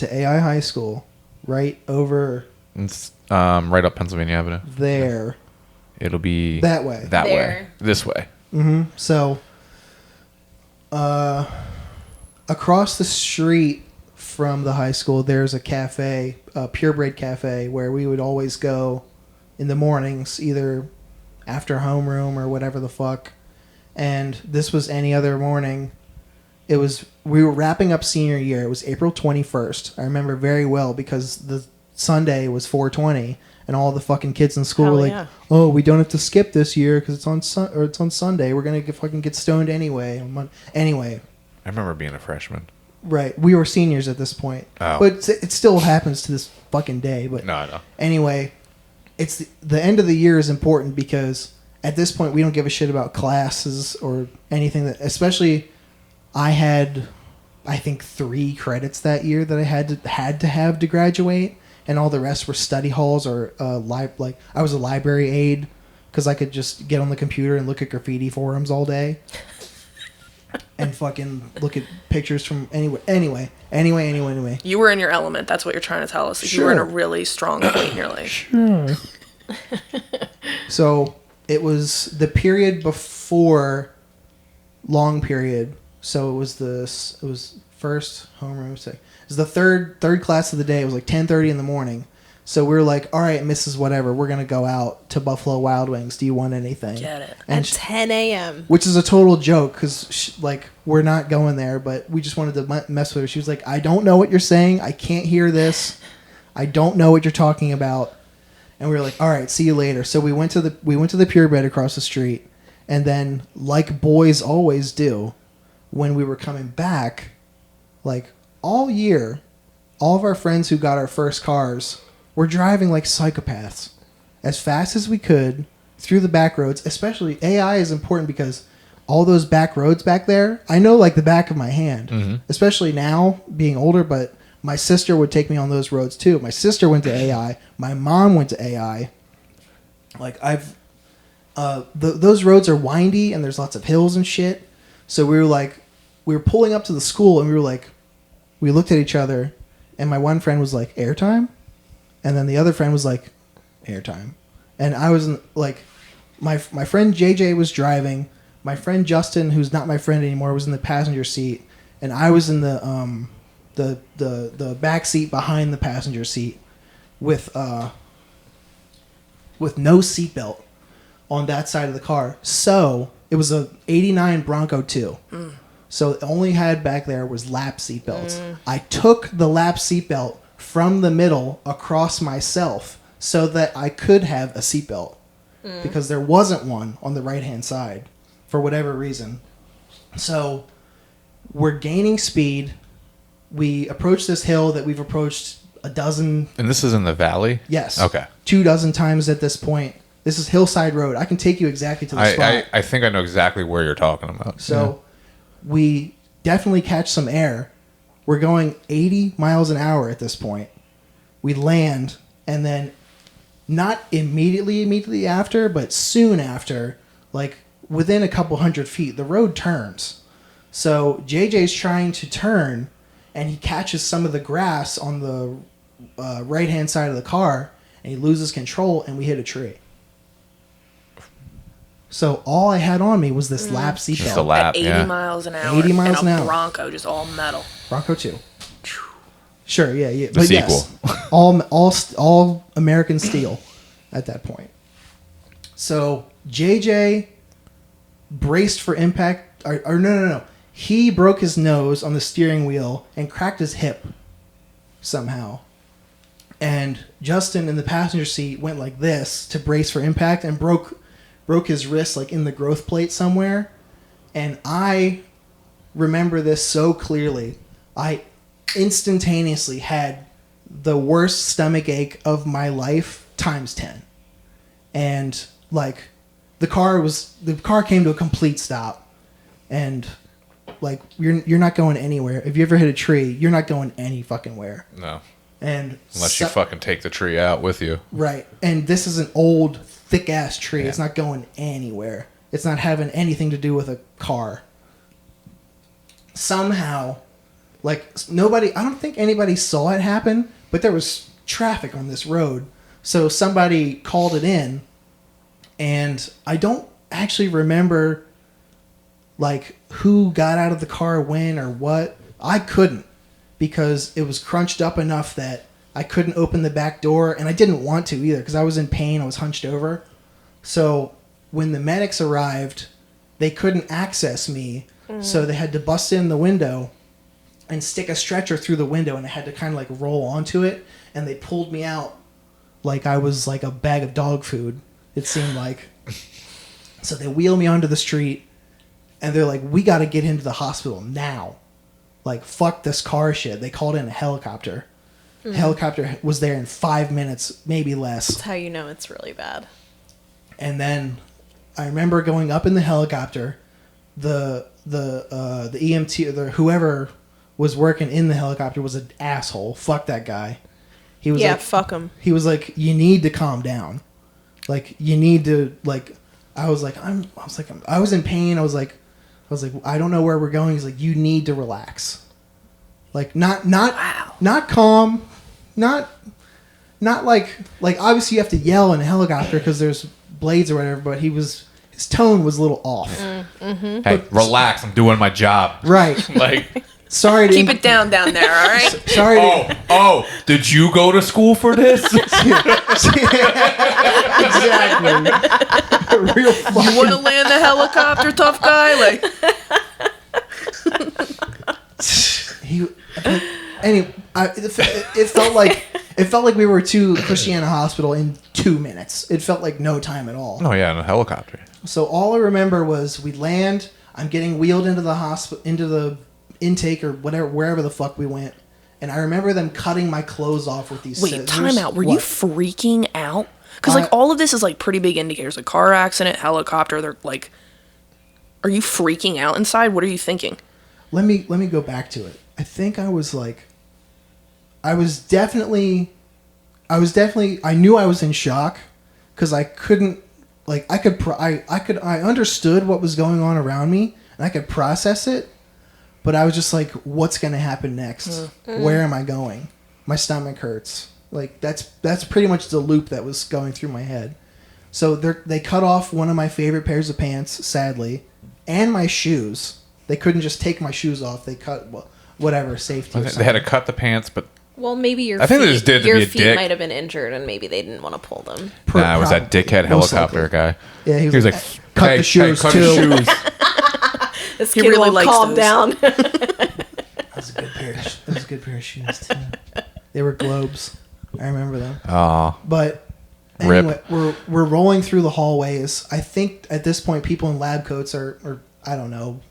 to AI High School, right over... It's right up Pennsylvania Avenue. There. It'll be... That way. That way. This way. Mm-hmm. So, across the street from the high school, there's a cafe, a purebred cafe, where we would always go in the mornings, either after homeroom or whatever the fuck. And this was any other morning. We were wrapping up senior year. It was April 21st. I remember very well because the Sunday was 420, and all the fucking kids in school were like, "Oh, we don't have to skip this year because it's on Sunday. We're gonna fucking get stoned anyway." Anyway, I remember being a freshman. Right, we were seniors at this point, but it still happens to this fucking day. But no, I know. Anyway, it's the end of the year is important because at this point we don't give a shit about classes or anything. That, especially, I had, I think, 3 credits that year that I had to have to graduate. And all the rest were study halls or like I was a library aide because I could just get on the computer and look at graffiti forums all day and fucking look at pictures from anywhere. Anyway. You were in your element. That's what you're trying to tell us. Sure. You were in a really strong point in your life. Sure. So it was the period before long period. So it was first homeroom, second. It was the third class of the day. It was like 10:30 in the morning. So we were like, all right, Mrs. Whatever, we're going to go out to Buffalo Wild Wings. Do you want anything? Get it. And at 10 a.m. Which is a total joke because, like, we're not going there, but we just wanted to mess with her. She was like, I don't know what you're saying. I can't hear this. I don't know what you're talking about. And we were like, all right, see you later. So we went to the purebred across the street. And then, like boys always do, when we were coming back, like, all year, all of our friends who got our first cars were driving like psychopaths as fast as we could through the back roads. Especially AI is important because all those back roads back there, I know like the back of my hand, especially now being older, but my sister would take me on those roads too. My sister went to AI. My mom went to AI. Like those roads are windy and there's lots of hills and shit. So we were pulling up to the school and we looked at each other and my one friend was like, airtime? And then the other friend was like, airtime. And I was like, my friend JJ was driving. My friend Justin, who's not my friend anymore, was in the passenger seat. And I was in the back seat behind the passenger seat with no seatbelt on that side of the car. So it was a 89 Bronco 2. So it only had back there was lap seatbelts. I took the lap seatbelt from the middle across myself so that I could have a seatbelt because there wasn't one on the right-hand side for whatever reason. So we're gaining speed. We approach this hill that we've approached a dozen. And this is in the valley? Yes. Okay. 24 times at this point. This is Hillside Road. I can take you exactly to the spot. I think I know exactly where you're talking about. So we definitely catch some air. We're going 80 miles an hour at this point. We land, and then not immediately after, but soon after, like within a couple 100 feet, the road turns. So JJ's trying to turn, and he catches some of the grass on the right-hand side of the car, and he loses control, and we hit a tree. So all I had on me was this lap seatbelt. Just a lap, at 80 miles an hour. 80 miles and an a hour. Bronco, just all metal. Bronco 2. Sure, yeah. The But sequel. Yes, all American steel at that point. So JJ braced for impact. Or no. He broke his nose on the steering wheel and cracked his hip somehow. And Justin in the passenger seat went like this to brace for impact and broke his wrist like in the growth plate somewhere. And I remember this so clearly. I instantaneously had the worst stomach ache of my life times 10. And like the car came to a complete stop. And like you're not going anywhere. If you ever hit a tree, you're not going any fucking where. No. And unless you fucking take the tree out with you. Right. And this is an old, thick-ass tree. Yeah. It's not going anywhere. It's not having anything to do with a car. Somehow, Like, nobody, I don't think anybody saw it happen, but there was traffic on this road. So somebody called it in, and I don't actually remember, like, who got out of the car when or what. I couldn't, because it was crunched up enough that I couldn't open the back door, and I didn't want to either, because I was in pain. I was hunched over. So when the medics arrived, they couldn't access me, so they had to bust in the window and stick a stretcher through the window, and I had to kind of like roll onto it, and they pulled me out like I was like a bag of dog food, it seemed like. So they wheel me onto the street, and they're like, we got to get him to the hospital now. Like, fuck this car shit. They called in a helicopter. The helicopter was there in 5 minutes, maybe less. That's how you know it's really bad. And then I remember going up in the helicopter. The EMT, or whoever was working in the helicopter was an asshole. Fuck that guy. He was like, fuck him. He was like, you need to calm down. Like, you need to, like, I was in pain. I was like, I don't know where we're going. He's like, you need to relax. Like, not calm, not like obviously you have to yell in a helicopter because there's blades or whatever, but his tone was a little off. Hey, relax. I'm doing my job. Right. Like, sorry to keep it down there, all right? Sorry to... Oh, did you go to school for this? Exactly. Real fucking... You want to land the helicopter, tough guy? Like... Anyway, it felt like we were to Christiana Hospital in 2 minutes. It felt like no time at all. Oh, yeah, in a helicopter. So all I remember was we land, I'm getting wheeled into the hospital, into the intake or whatever, wherever the fuck we went. And I remember them cutting my clothes off with these scissors. Time out. Were you freaking out? Because, like, all of this is, like, pretty big indicators. Like, car accident, helicopter, they're, like... Are you freaking out inside? What are you thinking? Let me go back to it. I think I was, like... I knew I was in shock because I couldn't, like, I understood what was going on around me and I could process it, but I was just like, what's going to happen next? Where am I going? My stomach hurts. Like, that's pretty much the loop that was going through my head. So they cut off one of my favorite pairs of pants, sadly, and my shoes. They couldn't just take my shoes off. They cut, whatever, safety or something. They had to cut the pants, but... Well, maybe your I think they just did it to be a feet dick. might have been injured, and maybe they didn't want to pull them. Nah, it was that dickhead helicopter guy. Yeah, he was like, cut the shoes cut too. the shoes. This He kid really won't likes calm those. down. That was a good pair of shoes too. They were Globes. I remember them. Aw. But anyway, we're rolling through the hallways. I think at this point, people in lab coats or I don't know,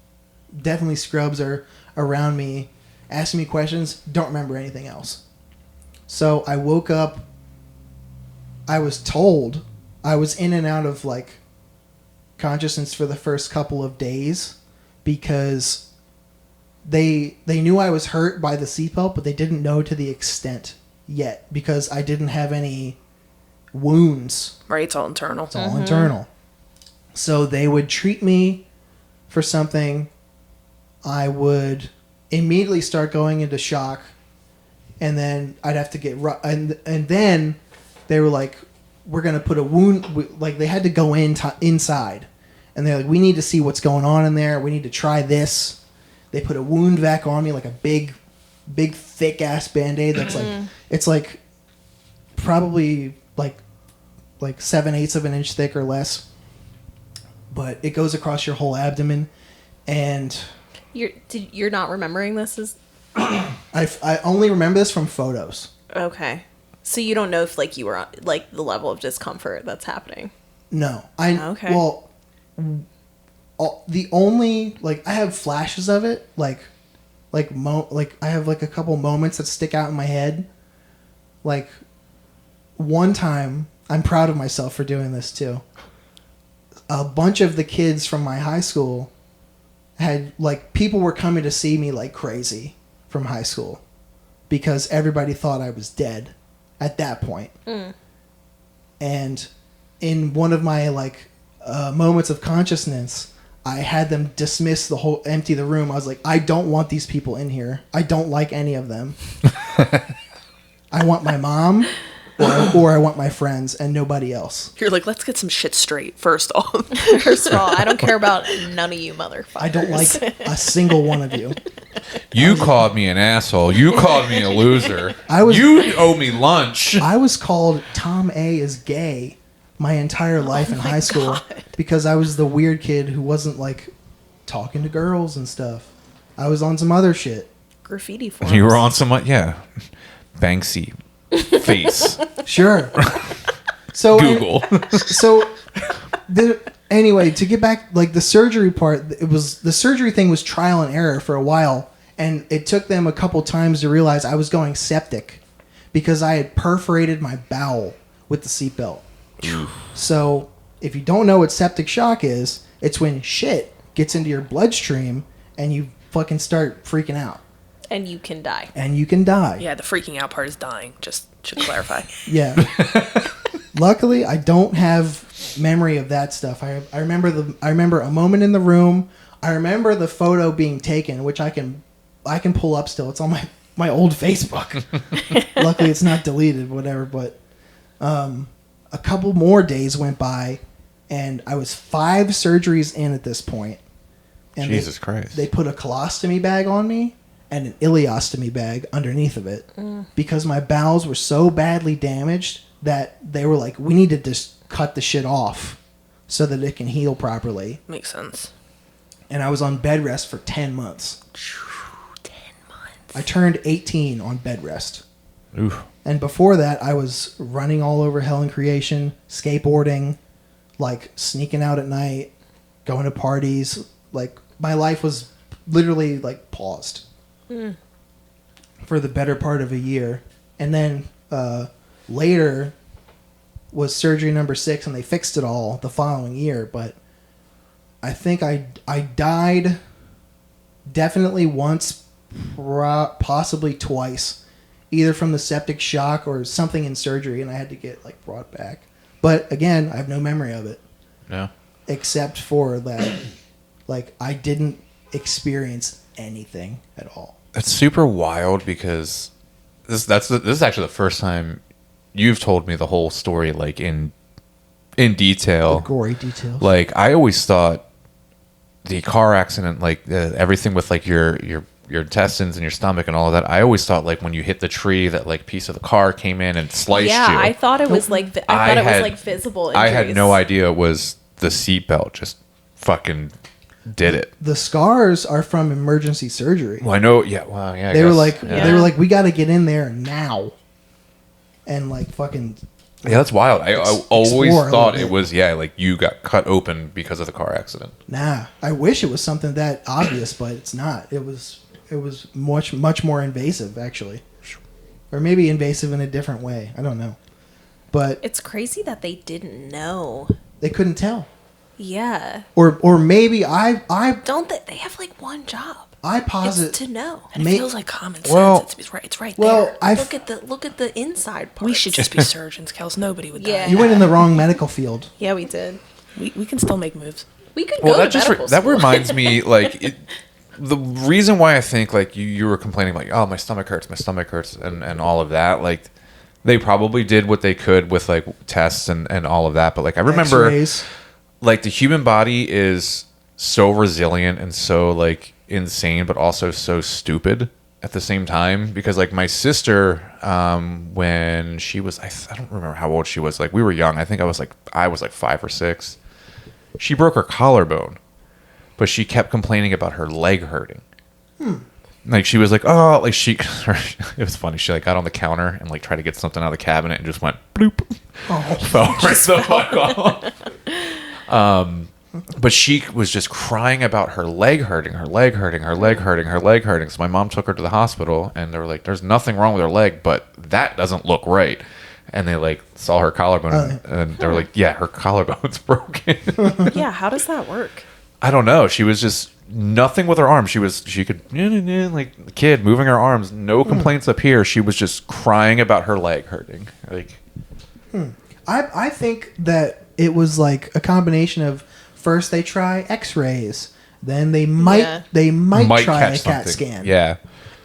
definitely scrubs are around me, asking me questions. Don't remember anything else. So I woke up. I was told I was in and out of like consciousness for the first couple of days because they knew I was hurt by the seatbelt, but they didn't know to the extent yet because I didn't have any wounds. Right, it's all internal. It's all internal. So they would treat me for something. I would immediately start going into shock, and then I'd have to get and then they were like, we're gonna put a wound. Like, they had to go inside, and they're like, we need to see what's going on in there. We need to try this. They put a wound vac on me, like a big thick ass Band-Aid that's like, it's like probably like 7/8 of an inch thick or less, but it goes across your whole abdomen. And You're not remembering this? I only remember this from photos. Okay. So you don't know if like you were on, like the level of discomfort that's happening. No. Okay. Well, the only, like, I have flashes of it, like I have like a couple moments that stick out in my head. Like, one time, I'm proud of myself for doing this too. A bunch of the kids from my high school had, like, people were coming to see me like crazy from high school because everybody thought I was dead at that point. And in one of my, like, moments of consciousness, I had them empty the room. I was like, I don't want these people in here. I don't like any of them. I want my mom or I want my friends and nobody else. You're like, let's get some shit straight, first off. First of all, I don't care about none of you motherfuckers. I don't like a single one of you. You called me an asshole. You called me a loser. You owe me lunch. I was called Tom A is gay my entire life in high school because I was the weird kid who wasn't like talking to girls and stuff. I was on some other shit. Graffiti forms. You were on some, Banksy face. Sure. So Google. Anyway, to get back, like the surgery part, the surgery thing was trial and error for a while, and it took them a couple times to realize I was going septic because I had perforated my bowel with the seatbelt. So if you don't know what septic shock is, it's when shit gets into your bloodstream and you fucking start freaking out. And you can die. Yeah, the freaking out part is dying. Just should clarify. Yeah. Luckily, I don't have memory of that stuff. I remember a moment in the room. I remember the photo being taken, which I can pull up still. It's on my old Facebook. Luckily, it's not deleted, whatever. But a couple more days went by, and I was 5 surgeries in at this point. And Jesus Christ. They put a colostomy bag on me and an ileostomy bag underneath of it because my bowels were so badly damaged that they were like, we need to just cut the shit off so that it can heal properly. Makes sense. And I was on bed rest for 10 months. 10 months. I turned 18 on bed rest. Oof. And before that, I was running all over hell and creation, skateboarding, like sneaking out at night, going to parties. Like my life was literally like paused for the better part of a year. And then later was surgery number 6, and they fixed it all the following year. But I think I died definitely once, possibly twice, either from the septic shock or something in surgery, and I had to get like brought back. But again, I have no memory of it. No. Except for that, like I didn't experience anything at all. It's super wild because this is actually the first time you've told me the whole story like in detail. The gory details. Like I always thought the car accident, like everything with like your intestines and your stomach and all of that. I always thought like when you hit the tree that like piece of the car came in and sliced you. Yeah, I thought it was like it was like visible injuries. I had no idea it was the seatbelt just fucking did it. The scars are from emergency surgery. Well, I know. Yeah. Well, yeah. They were like, we got to get in there now, and like fucking. Yeah, that's wild. I always thought it bit. was like you got cut open because of the car accident. Nah, I wish it was something that obvious, but it's not. It was much more invasive actually, or maybe invasive in a different way. I don't know, but It's crazy that they didn't know. they couldn't tell. Yeah. Or maybe I Don't they have like one job? posit It's to know. And it feels like common sense. Well- It's right well there. Look at the inside part. We should just be surgeons, Kels. Nobody would die. Yeah. you went in the wrong medical field. Yeah, we did. We can still make moves. We could Well, go that to medical that school. reminds me like the reason why I think like you were complaining like, oh, my stomach hurts and all of that, like they probably did what they could with like tests and all of that, but like I remember X-rays. like the human body is so resilient and so like insane but also so stupid at the same time, because like my sister when she was I don't remember how old she was, like we were young, I think I was like 5 or 6, she broke her collarbone, but she kept complaining about her leg hurting. Like she was like, oh, like it was funny, she like got on the counter and like tried to get something out of the cabinet and just went bloop. Fell right the fuck off. But she was just crying about her leg hurting. So my mom took her to the hospital, and they were like, "There's nothing wrong with her leg, but that doesn't look right." And they like saw her collarbone, and they were like, "Yeah, her collarbone's broken." Yeah, how does that work? I don't know. She was just nothing with her arms. She could like the kid moving her arms. No complaints up here. She was just crying about her leg hurting. Like, I think that it was like a combination of First they try X-rays, then they might try catch a CAT something. scan. Yeah.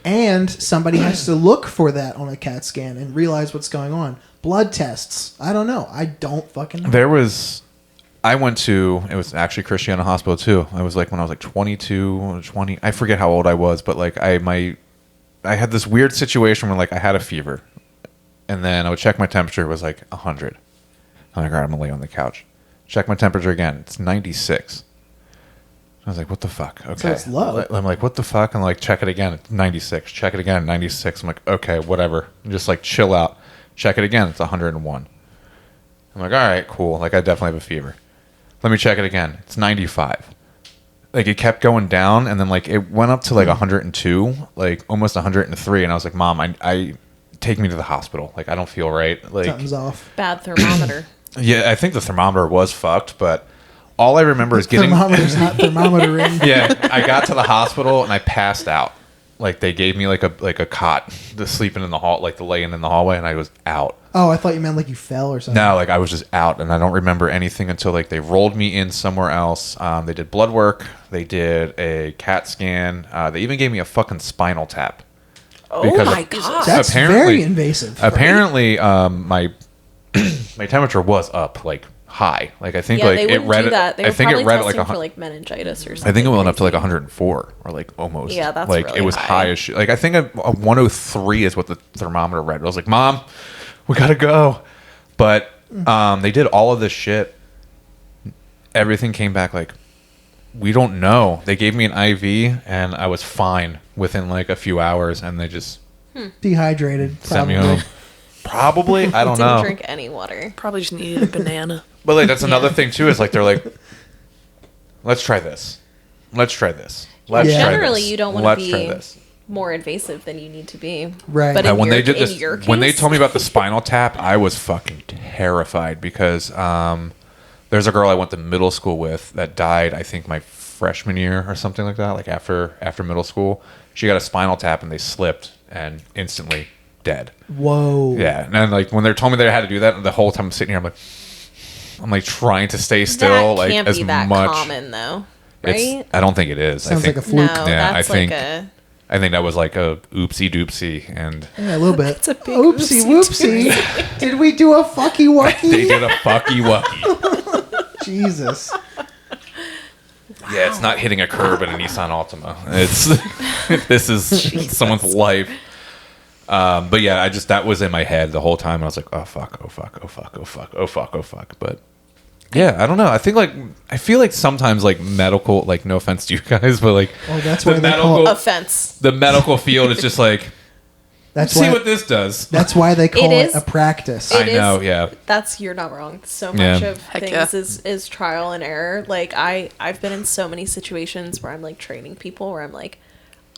And somebody has to look for that on a CAT scan and realize what's going on. Blood tests. I don't know. I don't fucking know. I went to, it was actually Christiana Hospital too. I was like, when I was like 22, 20, I forget how old I was, but like I had this weird situation where like I had a fever and then I would check my temperature. It was like 100. I'm like, all right, I'm gonna lay on the couch. Check my temperature again. It's 96. I was like, what the fuck? Okay. So it's low. I'm like, what the fuck? And like, check it again. It's 96. Check it again. 96. I'm like, okay, whatever. Just like chill out. Check it again. It's 101. I'm like, all right, cool. Like I definitely have a fever. Let me check it again. It's 95. Like it kept going down and then like it went up to like 102, like almost 103. And I was like, Mom, I take me to the hospital. Like I don't feel right. Like Something's off. Bad thermometer. yeah, I think the thermometer was fucked, but all I remember is getting Thermometer's not thermometering. yeah, I got to the hospital and I passed out. Like they gave me like a cot, the sleeping in the hall, like the laying in the hallway, and I was out. Oh, I thought you meant like you fell or something. No, like I was just out, and I don't remember anything until like they rolled me in somewhere else. They did blood work, they did a CAT scan, they even gave me a fucking spinal tap. Oh Because my god. That's very invasive. Apparently, my my temperature was up like high. Like I think Yeah, like they it wouldn't read do it. that. They I were think it probably read it like testing a for like meningitis or something. I think it went up to like crazy. 104 or like almost. Yeah, that's like really it was high. high as shit. Like I think a 103 is what the thermometer read. I was like, Mom, we gotta go. But they did all of this shit. Everything came back like we don't know. They gave me an IV and I was fine within like a few hours, and they just Dehydrated. sent me Probably. home. Probably, I don't Didn't know. drink any water. Probably just needed a banana. But like that's another thing too. Is like they're like, let's try this. Let's try this. Let's Yeah. try Generally, this. you don't want to Let's be try this. more invasive than you need to be. Right. But in when your, they did in this, your case, when they told me about the spinal tap, I was fucking terrified because there's a girl I went to middle school with that died. I think my freshman year or something like that. Like after middle school, she got a spinal tap and they slipped and instantly dead. Whoa. Yeah, and then, like when they told me they had to do that, the whole time I'm sitting here, I'm like trying to stay still, that like can't as be that much. common though, It's, right? I don't think it is. Sounds I think, like a fluke. No, Yeah, that's I think- like a. I think that was like a oopsie doopsie, and Yeah, a little bit. It's a big Oopsie whoopsie. Did we do a fucky they wucky? did a fucky wucky. Jesus. Yeah, it's not hitting a curb in a Nissan Altima. It's this is someone's life. But yeah, that was in my head the whole time. I was like, oh fuck, oh fuck, oh fuck, oh fuck, oh fuck, oh fuck. But yeah, I don't know. I feel like sometimes like medical, like no offense to you guys, but like Well, that's the why they call medical, Offense. the medical field is just like That's see why. what this does. That's why they call It it is. a practice. I It know, is- yeah. That's you're not wrong. So much Yeah. of Heck things yeah. is trial and error. Like I've been in so many situations where I'm like training people where I'm like,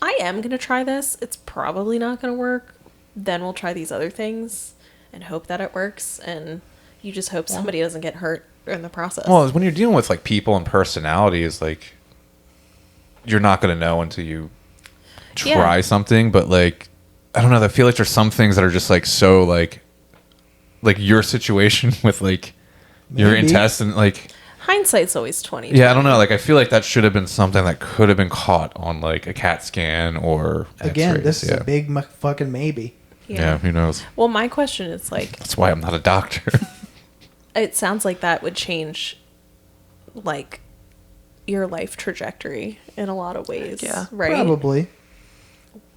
I am gonna try this. It's probably not gonna work. Then we'll try these other things and hope that it works. And you just hope somebody doesn't get hurt in the process. Well, when you're dealing with like people and personalities, like you're not going to know until you try Yeah. something. But like, I don't know. I feel like there's some things that are just like so like your situation with like your Maybe. intestine. Like, Hindsight's always 20. yeah, I don't know. Like, I feel like that should have been something that could have been caught on like a CAT scan or Again, X-rays. this is yeah. a big fucking maybe. Yeah, who knows? Well, my question is like, That's why I'm not a doctor. it sounds like that would change like your life trajectory in a lot of ways. Yeah. Right? Probably.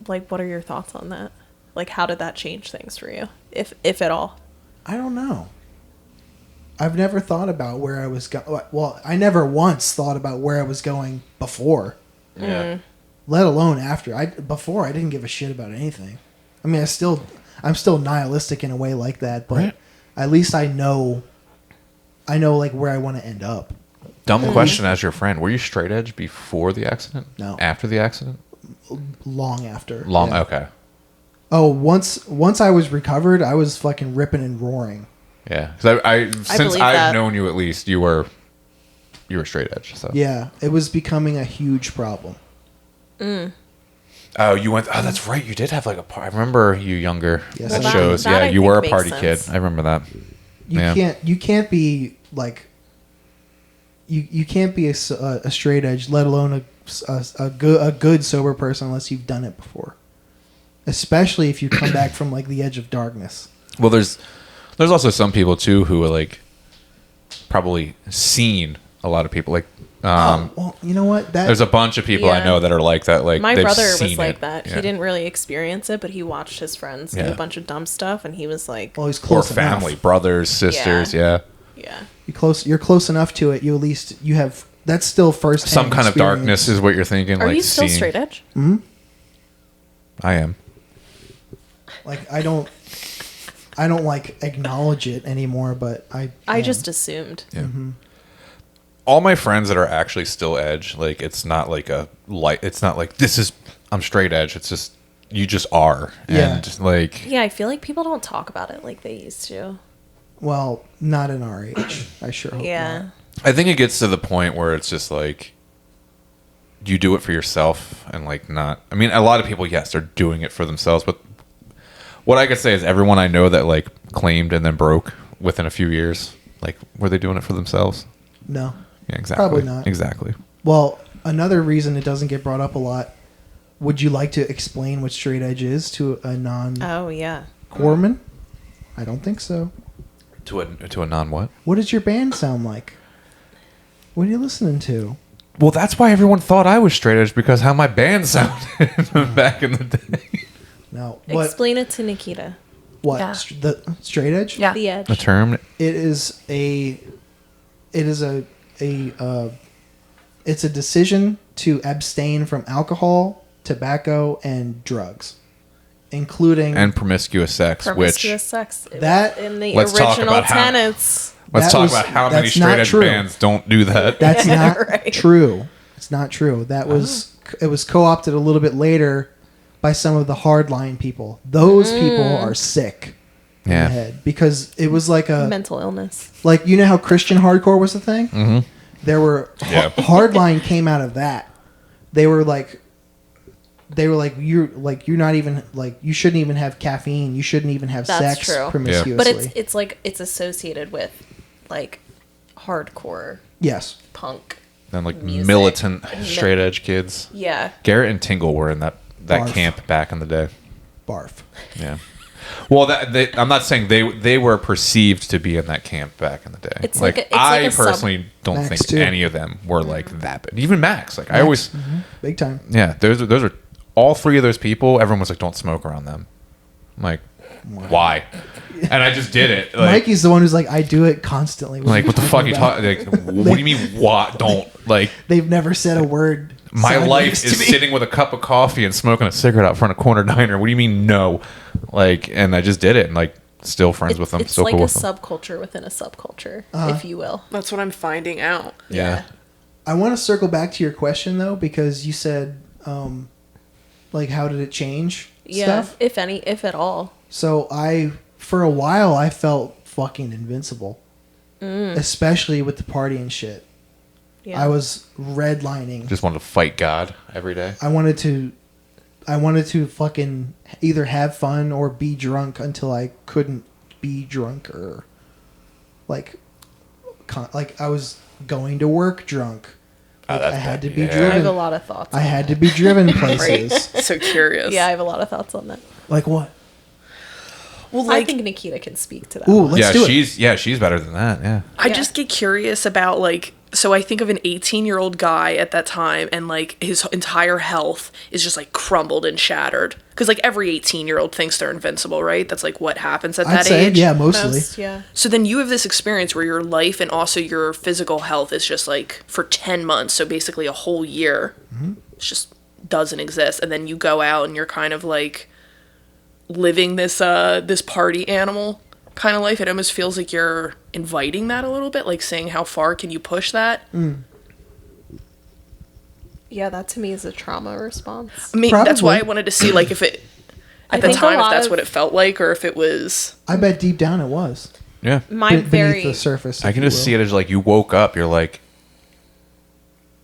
Like, what are your thoughts on that? Like, how did that change things for you, if at all? I don't know. I've never thought about where I was going. Well, I never once thought about where I was going before, Yeah. let alone after. Before I didn't give a shit about anything. I mean, I'm still nihilistic in a way like that, but Right. at least I know like where I want to end up. Dumb question as your friend. Were you straight edge before the accident? No. After the accident? Long after. Long. Yeah. Okay. Oh, once I was recovered, I was fucking ripping and roaring. Yeah. Because I since believe I've that. known you at least, you were straight edge. So. Yeah, it was becoming a huge problem. Oh, you went. Oh, that's right. You did have like a party. I remember you younger. Yes, that I did. shows. That Yeah, I you think were a makes party sense. kid. I remember that. You Yeah. can't be like you can't be a straight edge, let alone a good sober person unless you've done it before. Especially if you come back from like the edge of darkness. Well, there's also some people too who are like probably seen a lot of people like. Well, you know what? There's a bunch of people I know that are like that. Like my they've brother seen was like it. that. Yeah. He didn't really experience it, but he watched his friends do a bunch of dumb stuff, and he was like, well, he's Or close family, enough. brothers, sisters. Yeah. yeah. You're close enough to it. You have that's still first. Some kind of darkness is what you're thinking. Are like you still seeing. straight edge? I am. Like I don't like acknowledge it anymore, but I am. just assumed. Yeah. All my friends that are actually still edge, like it's not like it's not like I'm straight edge. It's just you just are. Yeah. And like Yeah, I feel like people don't talk about it like they used to. Well, not in our age. I sure hope Yeah. not. I think it gets to the point where it's just like you do it for yourself and like not. I mean, a lot of people, yes, they're doing it for themselves, but what I could say is everyone I know that like claimed and then broke within a few years, like were they doing it for themselves? No. Yeah, exactly. Probably not. Exactly. Well, another reason it doesn't get brought up a lot. Would you like to explain what straight edge is to a Oh yeah. non-corpsman? I don't think so. To a non what? What does your band sound like? What are you listening to? Well, that's why everyone thought I was straight edge because how my band sounded back in the day. No. What? Explain it to Nikita. What? Yeah. The straight edge? Yeah. The edge. The term. It's a decision to abstain from alcohol, tobacco, and drugs, including And promiscuous sex, Promiscuous sex. that- in the Let's talk original about how- tenets. Let's That talk was- about how many that's straight not edge true. bands don't do that. That's not Right. true. It's not true. That was it was co-opted a little bit later by some of the hardline people. Those people are sick in Yeah. the head because it was like a Mental illness. like you know how Christian hardcore was a thing. Mm-hmm. There were Yeah. hardline came out of that. They were like you're not even like you shouldn't even have caffeine. You shouldn't even have That's sex true. promiscuously. But it's like it's associated with like hardcore yes. punk. And like Music. militant straight edge kids. Yeah. Garrett and Tingle were in that Barf. camp back in the day. Barf. Yeah. Well, I'm not saying they were perceived to be in that camp back in the day. It's like like I a sub- personally don't Max, think too. any of them were like that. But even Max, like I always, Big time. yeah, those are all three of those people. Everyone was like, don't smoke around them. I'm like, why? And I just did it. Like, Mikey's the one who's like, I do it constantly. like what the fuck are you talking? Like, what do you mean? What? Don't like. They've never said a word. My sideways life to is me. sitting with a cup of coffee and smoking a cigarette out front of Corner Diner. What do you mean no? Like, and I just did it, and like, still friends with them. It's Still like cool a with them. subculture within a subculture, Uh-huh. if you will. That's what I'm finding out. Yeah. I want to circle back to your question though, because you said, like, how did it change Yeah. stuff? If at all. So for a while, I felt fucking invincible, especially with the party and shit. Yeah. I was redlining. Just wanted to fight God every day. I wanted to fucking either have fun or be drunk until I couldn't be drunker. Like I was going to work drunk. Like, I had to be yeah. I have a driven. lot of thoughts. I on had that. to be driven places. So curious. Yeah, I have a lot of thoughts on that. Like what? Well, I like, think Nikita can speak to that. Ooh, let's yeah, do it. she's better than that. Yeah. I Yeah. just get curious about like, so I think of an 18-year-old guy at that time, and like his entire health is just like crumbled and shattered. Because like every 18-year-old thinks they're invincible, right? That's like what happens at I'd that say, age. yeah, mostly. Yeah. So then you have this experience where your life and also your physical health is just like for 10 months, so basically a whole year, it just doesn't exist. And then you go out and you're kind of like living this this party animal kind of life. It almost feels like you're inviting that a little bit, like saying how far can you push that. Yeah, that to me is a trauma response. I mean, that's why I Probably. wanted to see like if it I at the think a time if lot that's of- what it felt like or if it was I bet deep down it was Yeah. My beneath very the surface. I can just see it as like you woke up. You're like,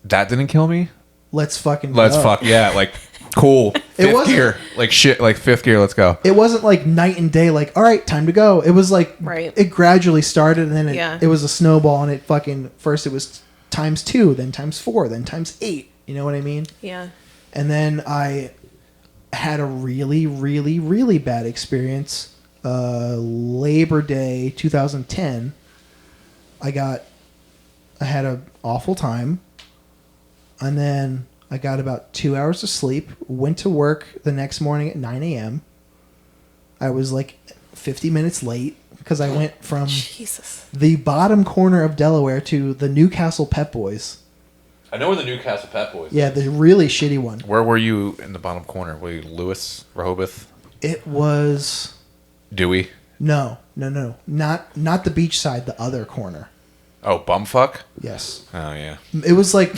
that didn't kill me. Let's fucking. Let's go. fuck yeah. Like cool. Fifth wasn't- gear. Like shit. Like fifth gear. Let's go. It wasn't like night and day. Like, all right, time to go. It was like Right. it gradually started, and then Yeah. it was a snowball, and it fucking first it was times 2, then times 4, then times 8. You know what I mean? Yeah. And then I had a really, really, really bad experience. Labor Day 2010. I had an awful time. And then I got about 2 hours of sleep. Went to work the next morning at 9 a.m. I was like 50 minutes late because I went from Jesus. the bottom corner of Delaware to the Newcastle Pep Boys. I know where the Newcastle Pep Boys. Yeah, the really shitty one. Where were you in the bottom corner? Were you Lewis, Rehoboth, It was Dewey? no, not the beach side, the other corner. Oh, bumfuck. Yes, Oh yeah. it was like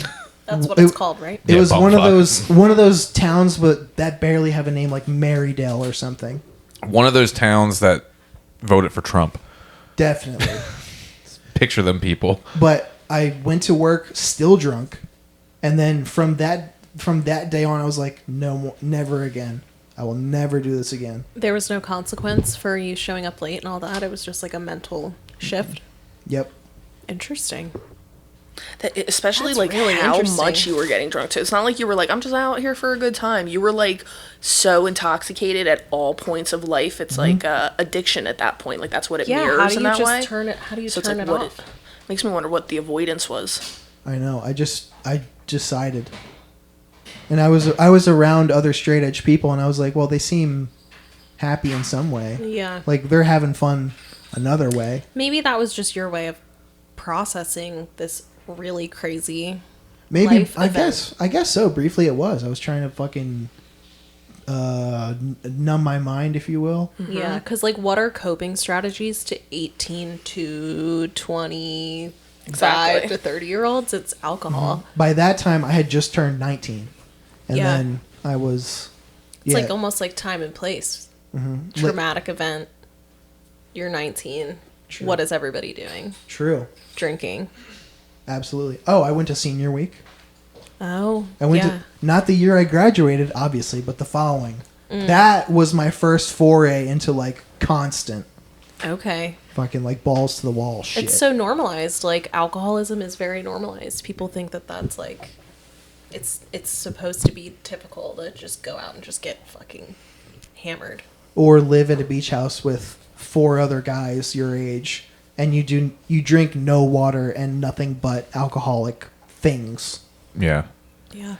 That's what it's called, right? It Yeah, was one of bumfuck. one of those towns, but that barely have a name, like Marydale or something. One of those towns that voted for Trump. Definitely. Picture them people. But I went to work still drunk, and then from that day on, I was like, no, never again. I will never do this again. There was no consequence for you showing up late and all that. It was just like a mental shift. Yep. Interesting. Especially That's like really how interesting. much you were getting drunk too. It's not like you were like, I'm just out here for a good time. You were like so intoxicated at all points of life. It's like addiction at that point. Like that's what it Yeah. mirrors How do in you that just way. turn it? How do you So it's turn like it what off? it makes me wonder what the avoidance was. I know. I decided, and I was around other straight edge people, and I was like, well, they seem happy in some way. Yeah. Like they're having fun another way. Maybe that was just your way of processing this really crazy. Maybe life I event. guess so. Briefly, it was. I was trying to fucking numb my mind, if you will. Yeah, because like, what are coping strategies to 18 to 25 Exactly. to 30-year-olds? It's alcohol. By that time, I had just turned 19, and Yeah. then I was. It's Yeah, like almost like time and place. Traumatic event. You're 19. True. What is everybody doing? True. Drinking. Absolutely. Oh, I went to senior week. Oh, I went yeah. to not the year I graduated, obviously, but the following. That was my first foray into like constant Okay. fucking like balls to the wall shit. It's so normalized. Like, alcoholism is very normalized. People think that that's like, it's supposed to be typical to just go out and just get fucking hammered. Or live at a beach house with 4 other guys your age, and you drink no water and nothing but alcoholic things. Yeah. Yeah.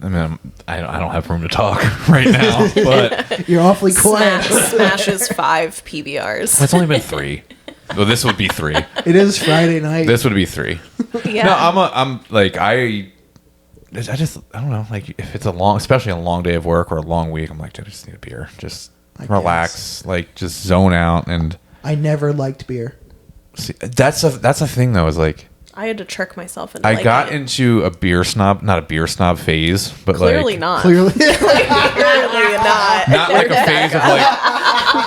I mean, I don't have room to talk right now, but You're awfully quiet. Smashes 5 PBRs. it's only been 3. Well, this would be 3. It is Friday night. This would be 3. Yeah. No, I'm like I don't know. Like if it's especially a long day of work or a long week, I'm like, I just need a beer. Just I relax, like just zone out and I never liked beer. see. That's a thing though. Is like I had to trick myself into I liking got it. into a not a beer snob phase, but Clearly like not. Clearly. Clearly not. not like a phase of like,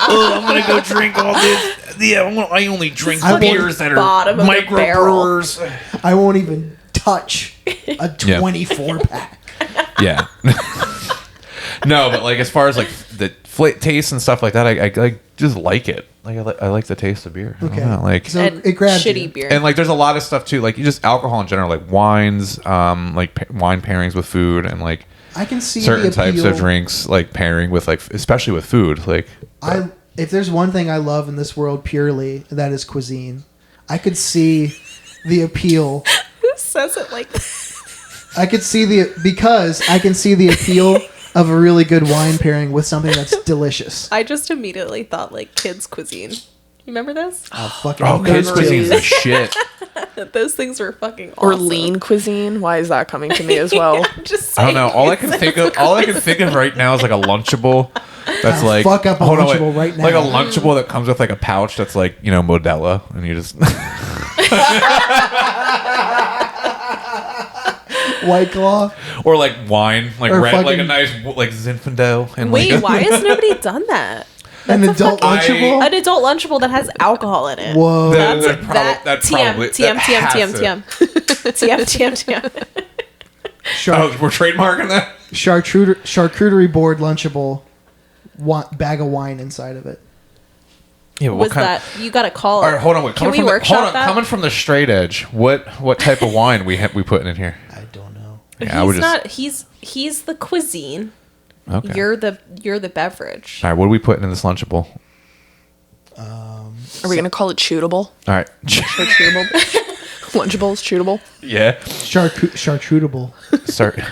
oh, I'm gonna go drink all this. Yeah, I only drink I want beers that are bottom of the microbrewers. I won't even touch a 24 pack. Yeah. No, but like as far as like the taste and stuff like that, I like just like it. Like I like the taste of beer. I don't Okay. know, like So And it grabs shitty you. beer. and like there's a lot of stuff too. Like you just alcohol in general, like wines, like wine pairings with food, and like I can see certain the types of appeal. drinks like pairing with like especially with food. Like If there's one thing I love in this world purely, that is cuisine. I could see the appeal. Who says it like that? I can see the appeal of a really good wine pairing with something that's delicious. I just immediately thought like kids' cuisine. You remember this? kids cuisine's the shit. Those things were fucking awesome. Or lean cuisine. Why is that coming to me as well? I'm just I don't know. saying. All I can think of right now is like a Lunchable. That's Oh, like fuck up a hold on, Lunchable wait. right now. Like a Lunchable that comes with like a pouch that's like Modelo, and you just White Claw. or like wine, like Or red, like a fucking- nice like Zinfandel. And Wait, like, why has nobody done that? An adult Lunchable. An adult Lunchable that has alcohol in it. Whoa. that probably TM Oh, we're trademarking that. Charcuterie board Lunchable. Bag of wine inside of it. Yeah, what was kind? that? You got to call it. All right, hold on. Wait, Can we hold workshop on. that? Coming from the straight edge, what type of wine we putting in here? I don't know. Yeah, I would He's just. not. He's the cuisine. Okay. You're the beverage. All right, what are we putting in this Lunchable? Are we gonna call it shootable? All right. Or shootable? Lunchables, shootable. Yeah. Chartreudable. Sorry.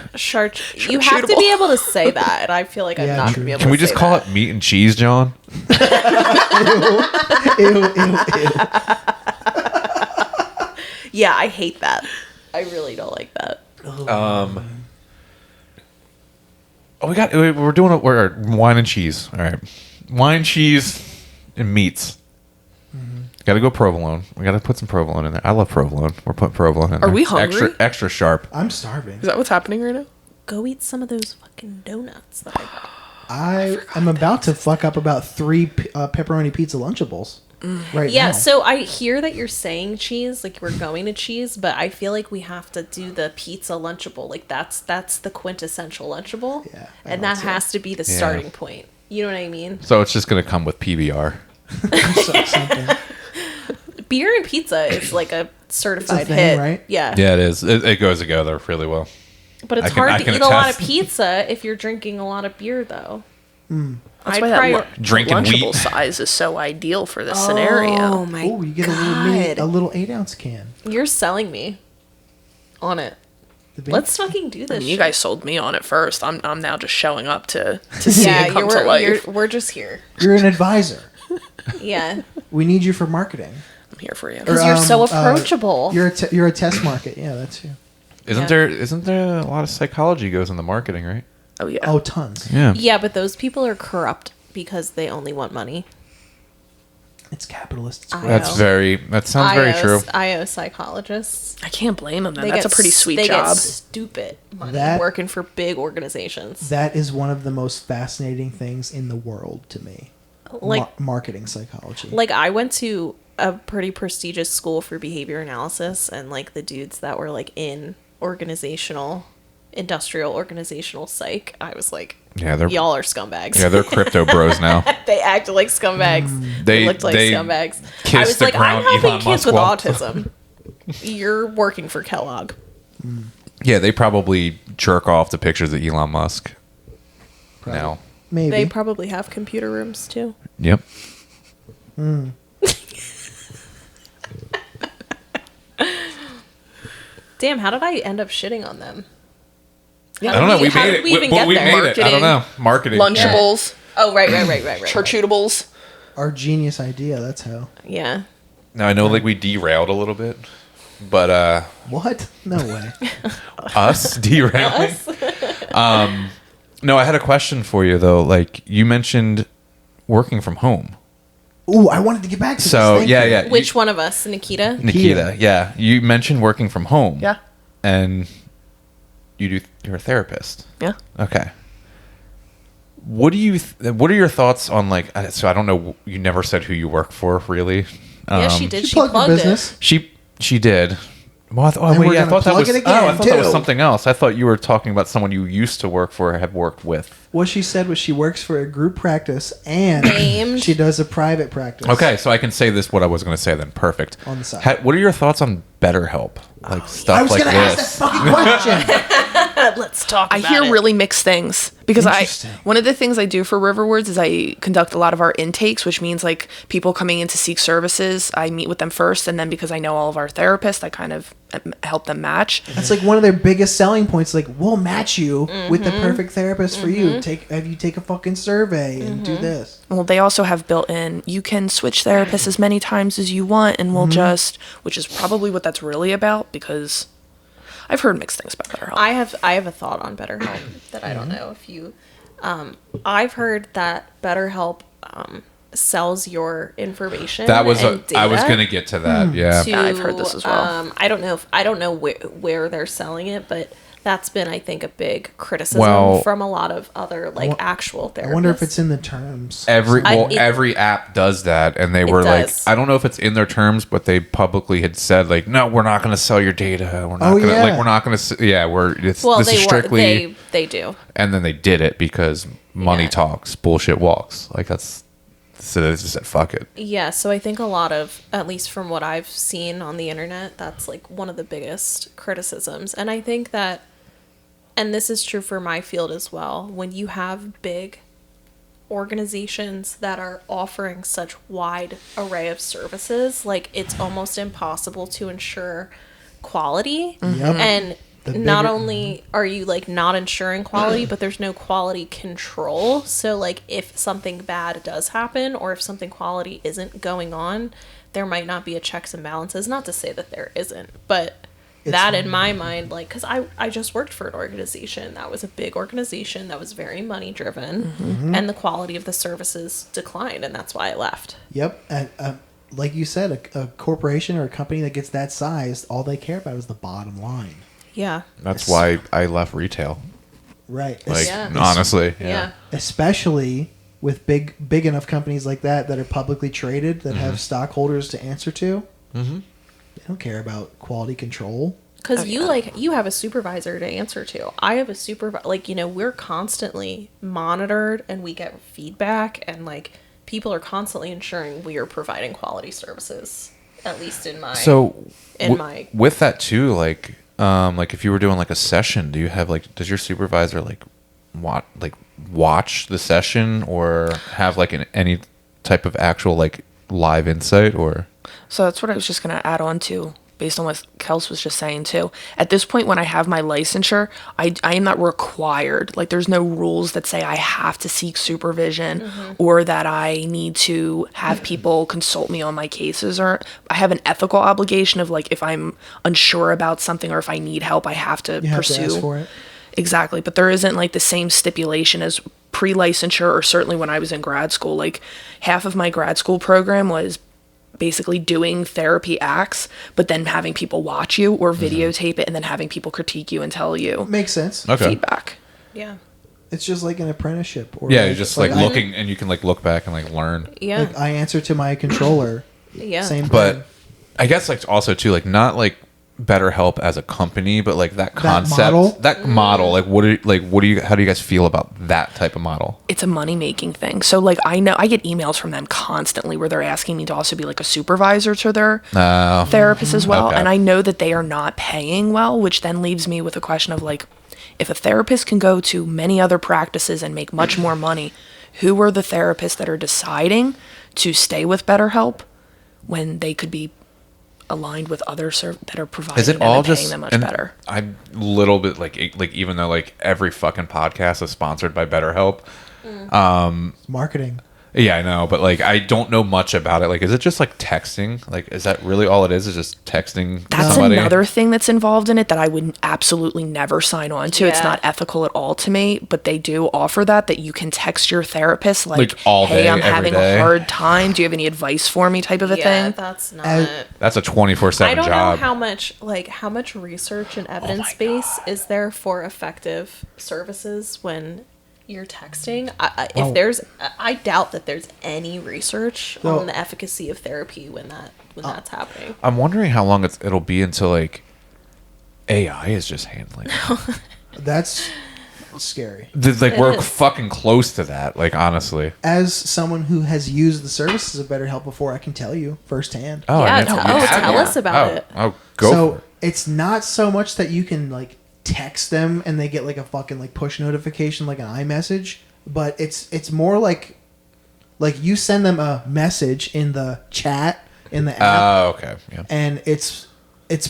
You have to be able to say that, and I feel like I'm Yeah, not true. gonna be able Can to we just say call that. it meat and cheese, John? Ew. Yeah, I hate that. I really don't like that. Oh, we're wine and cheese. All right. Wine, cheese, and meats. Got to go provolone. We got to put some provolone in there. I love provolone. We're putting provolone in there. Are we hungry? Extra sharp. I'm starving. Is that what's happening right now? Go eat some of those fucking donuts that I brought. I am about to fuck up about 3 pepperoni pizza Lunchables right now. Yeah, so I hear that you're saying cheese, like we're going to cheese, but I feel like we have to do the pizza Lunchable. Like that's the quintessential Lunchable. Yeah, I and know, that so- has to be the Yeah. starting point. You know what I mean? So it's just going to come with PBR. Something. Beer and pizza is like a certified thing, hit. right? Yeah. Yeah, it is. It goes together really well. But it's I can- I hard to can eat a lot of attest. pizza if you're drinking a lot of beer, though. That's I'd why that prior- Drinking Lunchable wheat. size is so ideal for this scenario. Oh my Oh, you get God. a little 8-ounce can. You're selling me on it. The big- Let's fucking do I this. mean, you shit. guys sold me on it first. I'm now just showing up to see it come to life. we're just here. You're an advisor. Yeah. We need you for marketing. I'm here for you. Or, Because you're so approachable. You're a test market. Yeah, that's you. Isn't there a lot of psychology goes into marketing, right? Oh yeah. Oh, tons. Yeah. Yeah, but those people are corrupt because they only want money. It's capitalist. It's I great. That sounds very true. IO psychologists. I can't blame them. Then They that's a get pretty sweet they job. Get stupid money That- working for big organizations. That is one of the most fascinating things in the world to me. Like Marketing psychology. Like I went to a pretty prestigious school for behavior analysis, and like the dudes that were like in industrial organizational psych, I was like, Yeah, they're y'all are scumbags. yeah, they're crypto bros now. They acted like scumbags. They looked like scumbags. kissed I was the like, I'm ground helping Elon kids Musk with walked. autism. You're working for Kellogg. Yeah, they probably jerk off the pictures of Elon Musk. Now. Maybe. They probably have computer rooms too. Yep. Damn, how did I end up shitting on them? I don't know. We how made did it. we even get we there? made it. I don't know. Marketing. Lunchables, Oh, right. charcutables. Our genius idea. That's how. Yeah. Now I know, like we derailed a little bit, but What? No way. us derailing. No, I had a question for you though. Like you mentioned working from home. Ooh, I wanted to get back to So this. Thank yeah, you. yeah. Which one of us, Nikita? Nikita, yeah. You mentioned working from home. Yeah. And you're a therapist. Yeah. Okay. What are your thoughts on like? So I don't know. You never said who you work for, really. Yeah, she did. She She plugged the plugged business. She did. Well, And we're I gonna thought that plug was. it again, I thought that was too. something else. I thought you were talking about someone you used to work for or have worked with. What she said was she works for a group practice and Named. she does a private practice. Okay, so I can say this. What I was going to say then. Perfect. On the side. What are your thoughts on BetterHelp? Like stuff I was like going to ask this. that fucking question. Let's talk I about hear it. really mixed things because Interesting. one of the things I do for Riverwoods is I conduct a lot of our intakes, which means like people coming in to seek services, I meet with them first, and then because I know all of our therapists, I kind of help them match. That's like one of their biggest selling points. Like, we'll match you with the perfect therapist for you. Have you take a fucking survey and do this. Well, they also have built in, you can switch therapists as many times as you want, and we'll which is probably what that's really about, because I've heard mixed things about BetterHelp. I have a thought on BetterHelp that I don't know if you. I've heard that BetterHelp sells your information. That was and I was data going to get to that. Yeah. Yeah, I've heard this as well. I don't know where they're selling it, but that's been, I think, a big criticism Well- from a lot of other like actual therapists. I wonder if it's in the terms. Every it- every app does that, and they were like, does. I don't know if it's in their terms, but they publicly had said like, no, we're not going to sell your data. We're not Oh, going to yeah. like we're not going to. Yeah, this they is strictly. they do. And then they did it because money Yeah. talks, bullshit walks. Like that's So they just said, fuck it. Yeah, so I think a lot of, at least from what I've seen on the internet, that's like one of the biggest criticisms. And I think that, and this is true for my field as well, when you have big organizations that are offering such wide array of services, like it's almost impossible to ensure quality. Yep. And The not bigger- only are you like not ensuring quality, but there's no quality control. So like if something bad does happen or if something quality isn't going on, there might not be a checks and balances. Not to say that there isn't, but that in my mind, like, because I just worked for an organization that was a big organization that was very money driven, and the quality of the services declined, and that's why I left. Yep. And, like you said, a corporation or a company that gets that size, all they care about is the bottom line. Yeah. That's why I left retail. Right. Like, Yeah. honestly. Yeah. Especially with big enough companies like that are publicly traded, that have stockholders to answer to. Mm-hmm. They don't care about quality control. Because you have a supervisor to answer to. I have a supervisor. Like, you know, we're constantly monitored and we get feedback, and like people are constantly ensuring we are providing quality services. At least in my With that too, like if you were doing like a session, do you have like, does your supervisor like watch the session or have like any type of actual like live insight? Or So that's what I was just going to add on to, based on what Kels was just saying too. At this point, when I have my licensure, I am not required. Like, there's no rules that say I have to seek supervision or that I need to have people consult me on my cases. Or I have an ethical obligation of, like, if I'm unsure about something or if I need help, I have to You have pursue. to ask for it. Exactly. But there isn't like the same stipulation as pre-licensure, or certainly when I was in grad school. Like, half of my grad school program was basically doing therapy acts, but then having people watch you or videotape it and then having people critique you and tell you Makes sense. okay, feedback. yeah. It's just like an apprenticeship. Or yeah, you're just like I- looking, and you can like look back and like learn. Yeah. Like I answer to my controller. Yeah. Same thing. But I guess like also too, like not like BetterHelp as a company, but like that concept, that model, like how do you guys feel about that type of model? It's a money-making thing. So like, I know I get emails from them constantly where they're asking me to also be like a supervisor to their therapist as well. Okay. And I know that they are not paying well, which then leaves me with a question of like, if a therapist can go to many other practices and make much more money, who are the therapists that are deciding to stay with BetterHelp when they could be aligned with others that are providing Is it them all and paying just them much and better? I'm a little bit like even though like every fucking podcast is sponsored by BetterHelp. Marketing. Yeah, I know, but like I don't know much about it. Like, is it just like texting? Like, is that really all it is? Is just texting That's somebody? another thing that's involved in it that I would absolutely never sign on to. It's Yeah. not ethical at all to me, but they do offer that you can text your therapist like all hey, day, I'm every having day? a hard time. Do you have any advice for me type of a Yeah, thing? that's not. That's a 24/7 I don't job. know how much research and evidence base is there for effective services when you're texting. I doubt that there's any research So- on the efficacy of therapy when that's happening. I'm wondering how long it'll be until like AI is just handling it. That's scary. Like we're is. fucking close to that. Like honestly. As someone who has used the services of BetterHelp before, I can tell you firsthand. Oh, Yeah, I didn't know you had tell one. us about Oh, it. Oh, go So for it. it's not so much that you can like text them and they get like a fucking like push notification like an iMessage, but it's more like you send them a message in the chat in the app, Oh, okay. Yeah. and it's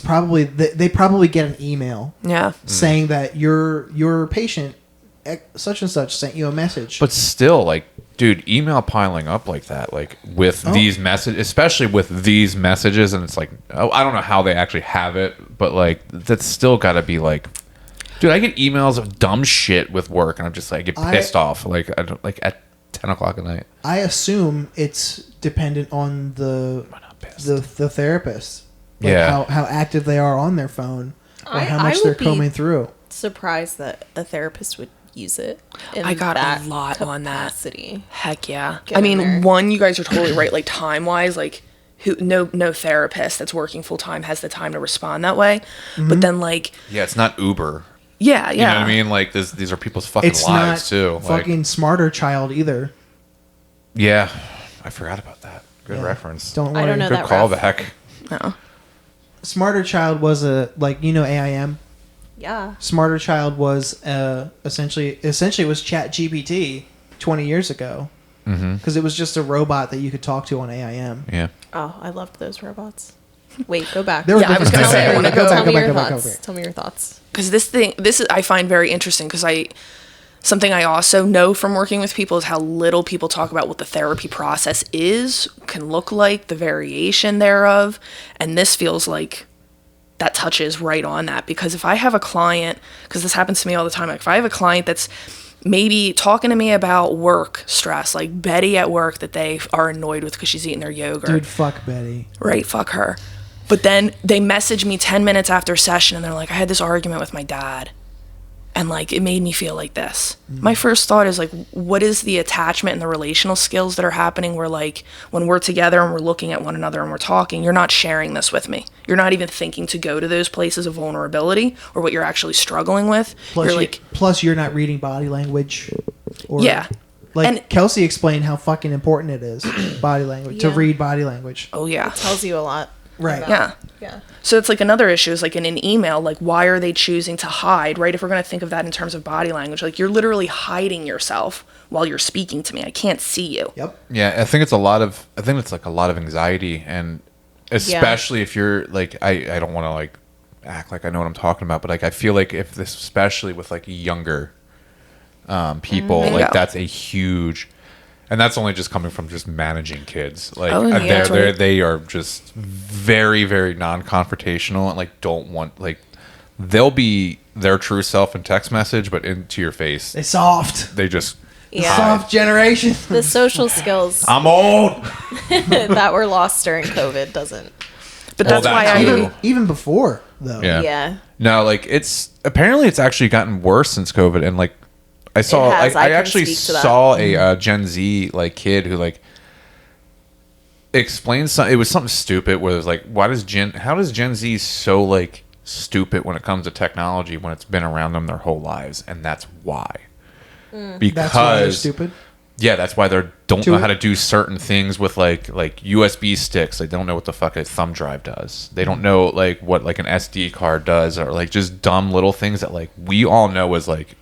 probably they probably get an email Yeah. saying that your patient such and such sent you a message. But still, like, dude, email piling up like that, like with these messages, especially with these messages, and it's like, oh, I don't know how they actually have it, but like, that's still got to be like, dude, I get emails of dumb shit with work, and I'm just like, I get pissed off, like, I don't, like at 10 o'clock at night. I assume it's dependent on the therapist. Like Yeah. how active they are on their phone, or how I much they're would be combing through. surprised that the therapist would use it. In I got that a lot on that. capacity. Heck yeah. Get I in mean, there. one, you guys are totally right. Like time wise, like no therapist that's working full time has the time to respond that way. But then like, Yeah, it's not Uber. yeah. You know what I mean? Like, these are people's fucking It's lives not too. Like, fucking Smarter Child either. yeah. I forgot about that. Good Yeah. reference. Don't I worry. don't know Good that callback. No. Smarter Child was AIM. Yeah. Smarter Child was essentially it was Chat GPT 20 years ago because it was just a robot that you could talk to on AIM. Yeah. Oh, I loved those robots. Wait, go back. There were Yeah, I was different gonna say, I kinds. wanna go Tell me back, your go back, go thoughts. back. Tell me your thoughts. Because this is I find very interesting because something I also know from working with people is how little people talk about what the therapy process can look like, the variation thereof, and this feels like that touches right on that. Because if I have a client, because this happens to me all the time, like if I have a client that's maybe talking to me about work stress, like Betty at work that they are annoyed with because she's eating their yogurt. Dude, fuck Betty. Right, fuck her. But then they message me 10 minutes after session and they're like, I had this argument with my dad and like it made me feel like this. My first thought is like, what is the attachment and the relational skills that are happening where like when we're together and we're looking at one another and we're talking, you're not sharing this with me. You're not even thinking to go to those places of vulnerability or what you're actually struggling with. Plus you're not reading body language. Or, Yeah. Like And- Kelsey explained how fucking important it is, body language, to Yeah. read body language. Oh yeah. It tells you a lot. Right. Yeah. Yeah. So it's like another issue is like in an email, like why are they choosing to hide, right? If we're going to think of that in terms of body language, like you're literally hiding yourself while you're speaking to me. I can't see you. Yep. Yeah, I think it's like a lot of anxiety, and especially if you're like, I don't want to like act like I know what I'm talking about, but like I feel like if this, especially with like younger people, like Yeah. that's a huge, and that's only just coming from just managing kids. Like Oh, yeah, that's right. they are just very, very non-confrontational and like don't want, like they'll be their true self in text message, but into your face, They soft. they just Yeah. Soft generation. The social skills I'm old. that were lost during COVID doesn't. But Well, that's why that I too. even before though. Yeah. Yeah. No, like it's actually gotten worse since COVID, and like I saw, It has. I I can actually speak to that. saw a Gen Z like kid who like explained something. It was something stupid where it was like, how does Gen Z so like stupid when it comes to technology when it's been around them their whole lives, and that's why. Because That's why they're stupid. yeah, that's why they don't To know it- how to do certain things with like USB sticks. They don't know what the fuck a thumb drive does. They don't know like what like an SD card does, or like just dumb little things that like we all know is like,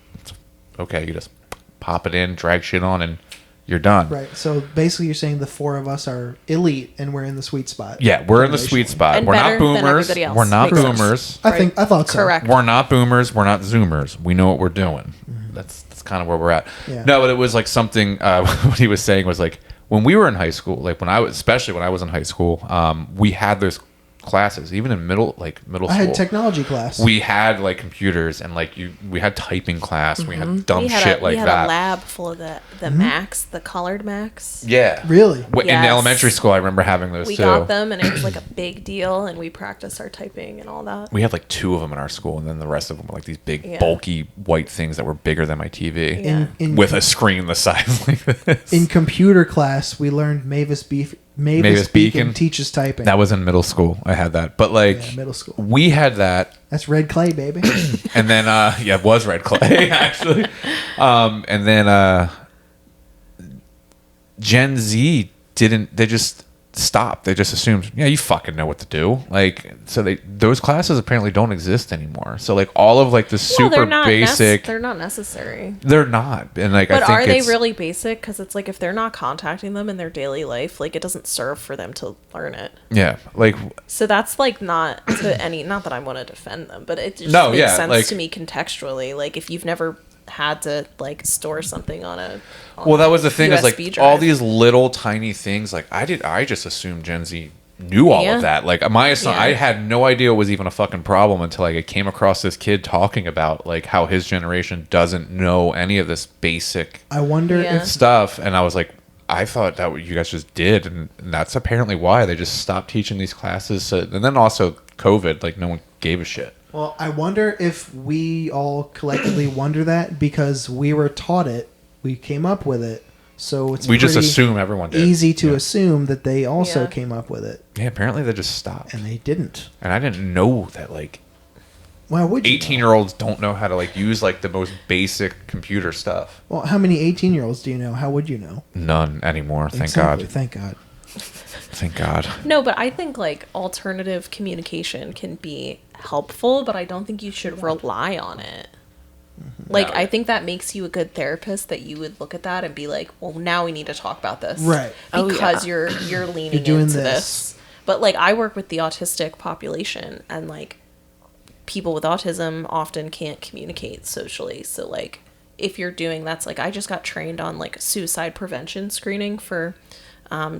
okay, you just pop it in, drag shit on, and you're done. Right. So basically, you're saying the four of us are elite, and we're in the sweet spot. Yeah, we're in the sweet spot. And We're not better than boomers. everybody else. We're not Makes sense. boomers. I thought so. Correct. We're not boomers. We're not zoomers. We know what we're doing. That's kind of where we're at. Yeah. No, but it was like something. What he was saying was like when we were in high school, like especially when I was in high school, we had those classes even in middle school. I had technology class. We had like computers and like we had typing class. We had dumb We had shit like we had that. a lab full of the Macs, the colored Macs. Yeah. Really? In Yes. elementary school, I remember having those We too. got them, and it was like a big deal, and we practiced our typing and all that. We had like 2 of them in our school, and then the rest of them were like these big, Yeah. bulky white things that were bigger than my TV, Yeah. In with a screen the size like this. in computer class, we learned Mavis Mavis Beacon Beacon teaches typing. That was in middle school. I had that, but like Yeah, middle school. we had that, That's red clay, baby. and then yeah, it was red clay actually, and then Gen Z didn't. They just stopped. They just assumed, yeah, you fucking know what to do. Like, so those classes apparently don't exist anymore. So like all of like the super they're not basic, they're not necessary. they're not. And like But I think are they it's, really basic? Because it's like if they're not contacting them in their daily life, like it doesn't serve for them to learn it. yeah, like So that's like not to any. Not that I want to defend them, but it just No, makes yeah, sense like- to me contextually. Like if you've never had to like store something on well, that was the thing is like USB all drive. these little tiny things. Like I just assumed Gen Z knew all Yeah. of that. Like I had no idea it was even a fucking problem until like I came across this kid talking about like how his generation doesn't know any of this basic I wonder Yeah. if stuff, and I was like, I thought that what you guys just did, and that's apparently why they just stopped teaching these classes. So, and then also COVID, like no one gave a shit. Well, I wonder if we all collectively wonder that because we were taught it, we came up with it, so it's We just pretty assume everyone did. easy to Yeah. assume that they also Yeah. came up with it, Yeah, apparently they just stopped, and they didn't. and I didn't know that like Why would you? 18-year-olds don't know how to like use like the most basic computer stuff. Well, how many 18-year-olds do you know? How would you know? None anymore. Thank Exactly, God. Thank God. Thank God. No, but I think like alternative communication can be helpful, but I don't think you should rely on it. Like, No. I think that makes you a good therapist, that you would look at that and be like, well, now we need to talk about this. Right. Because Oh, you're leaning doing into this. this. But, like, I work with the autistic population, and, like, people with autism often can't communicate socially. So, like, if you're doing that's, like, I just got trained on, like, suicide prevention screening for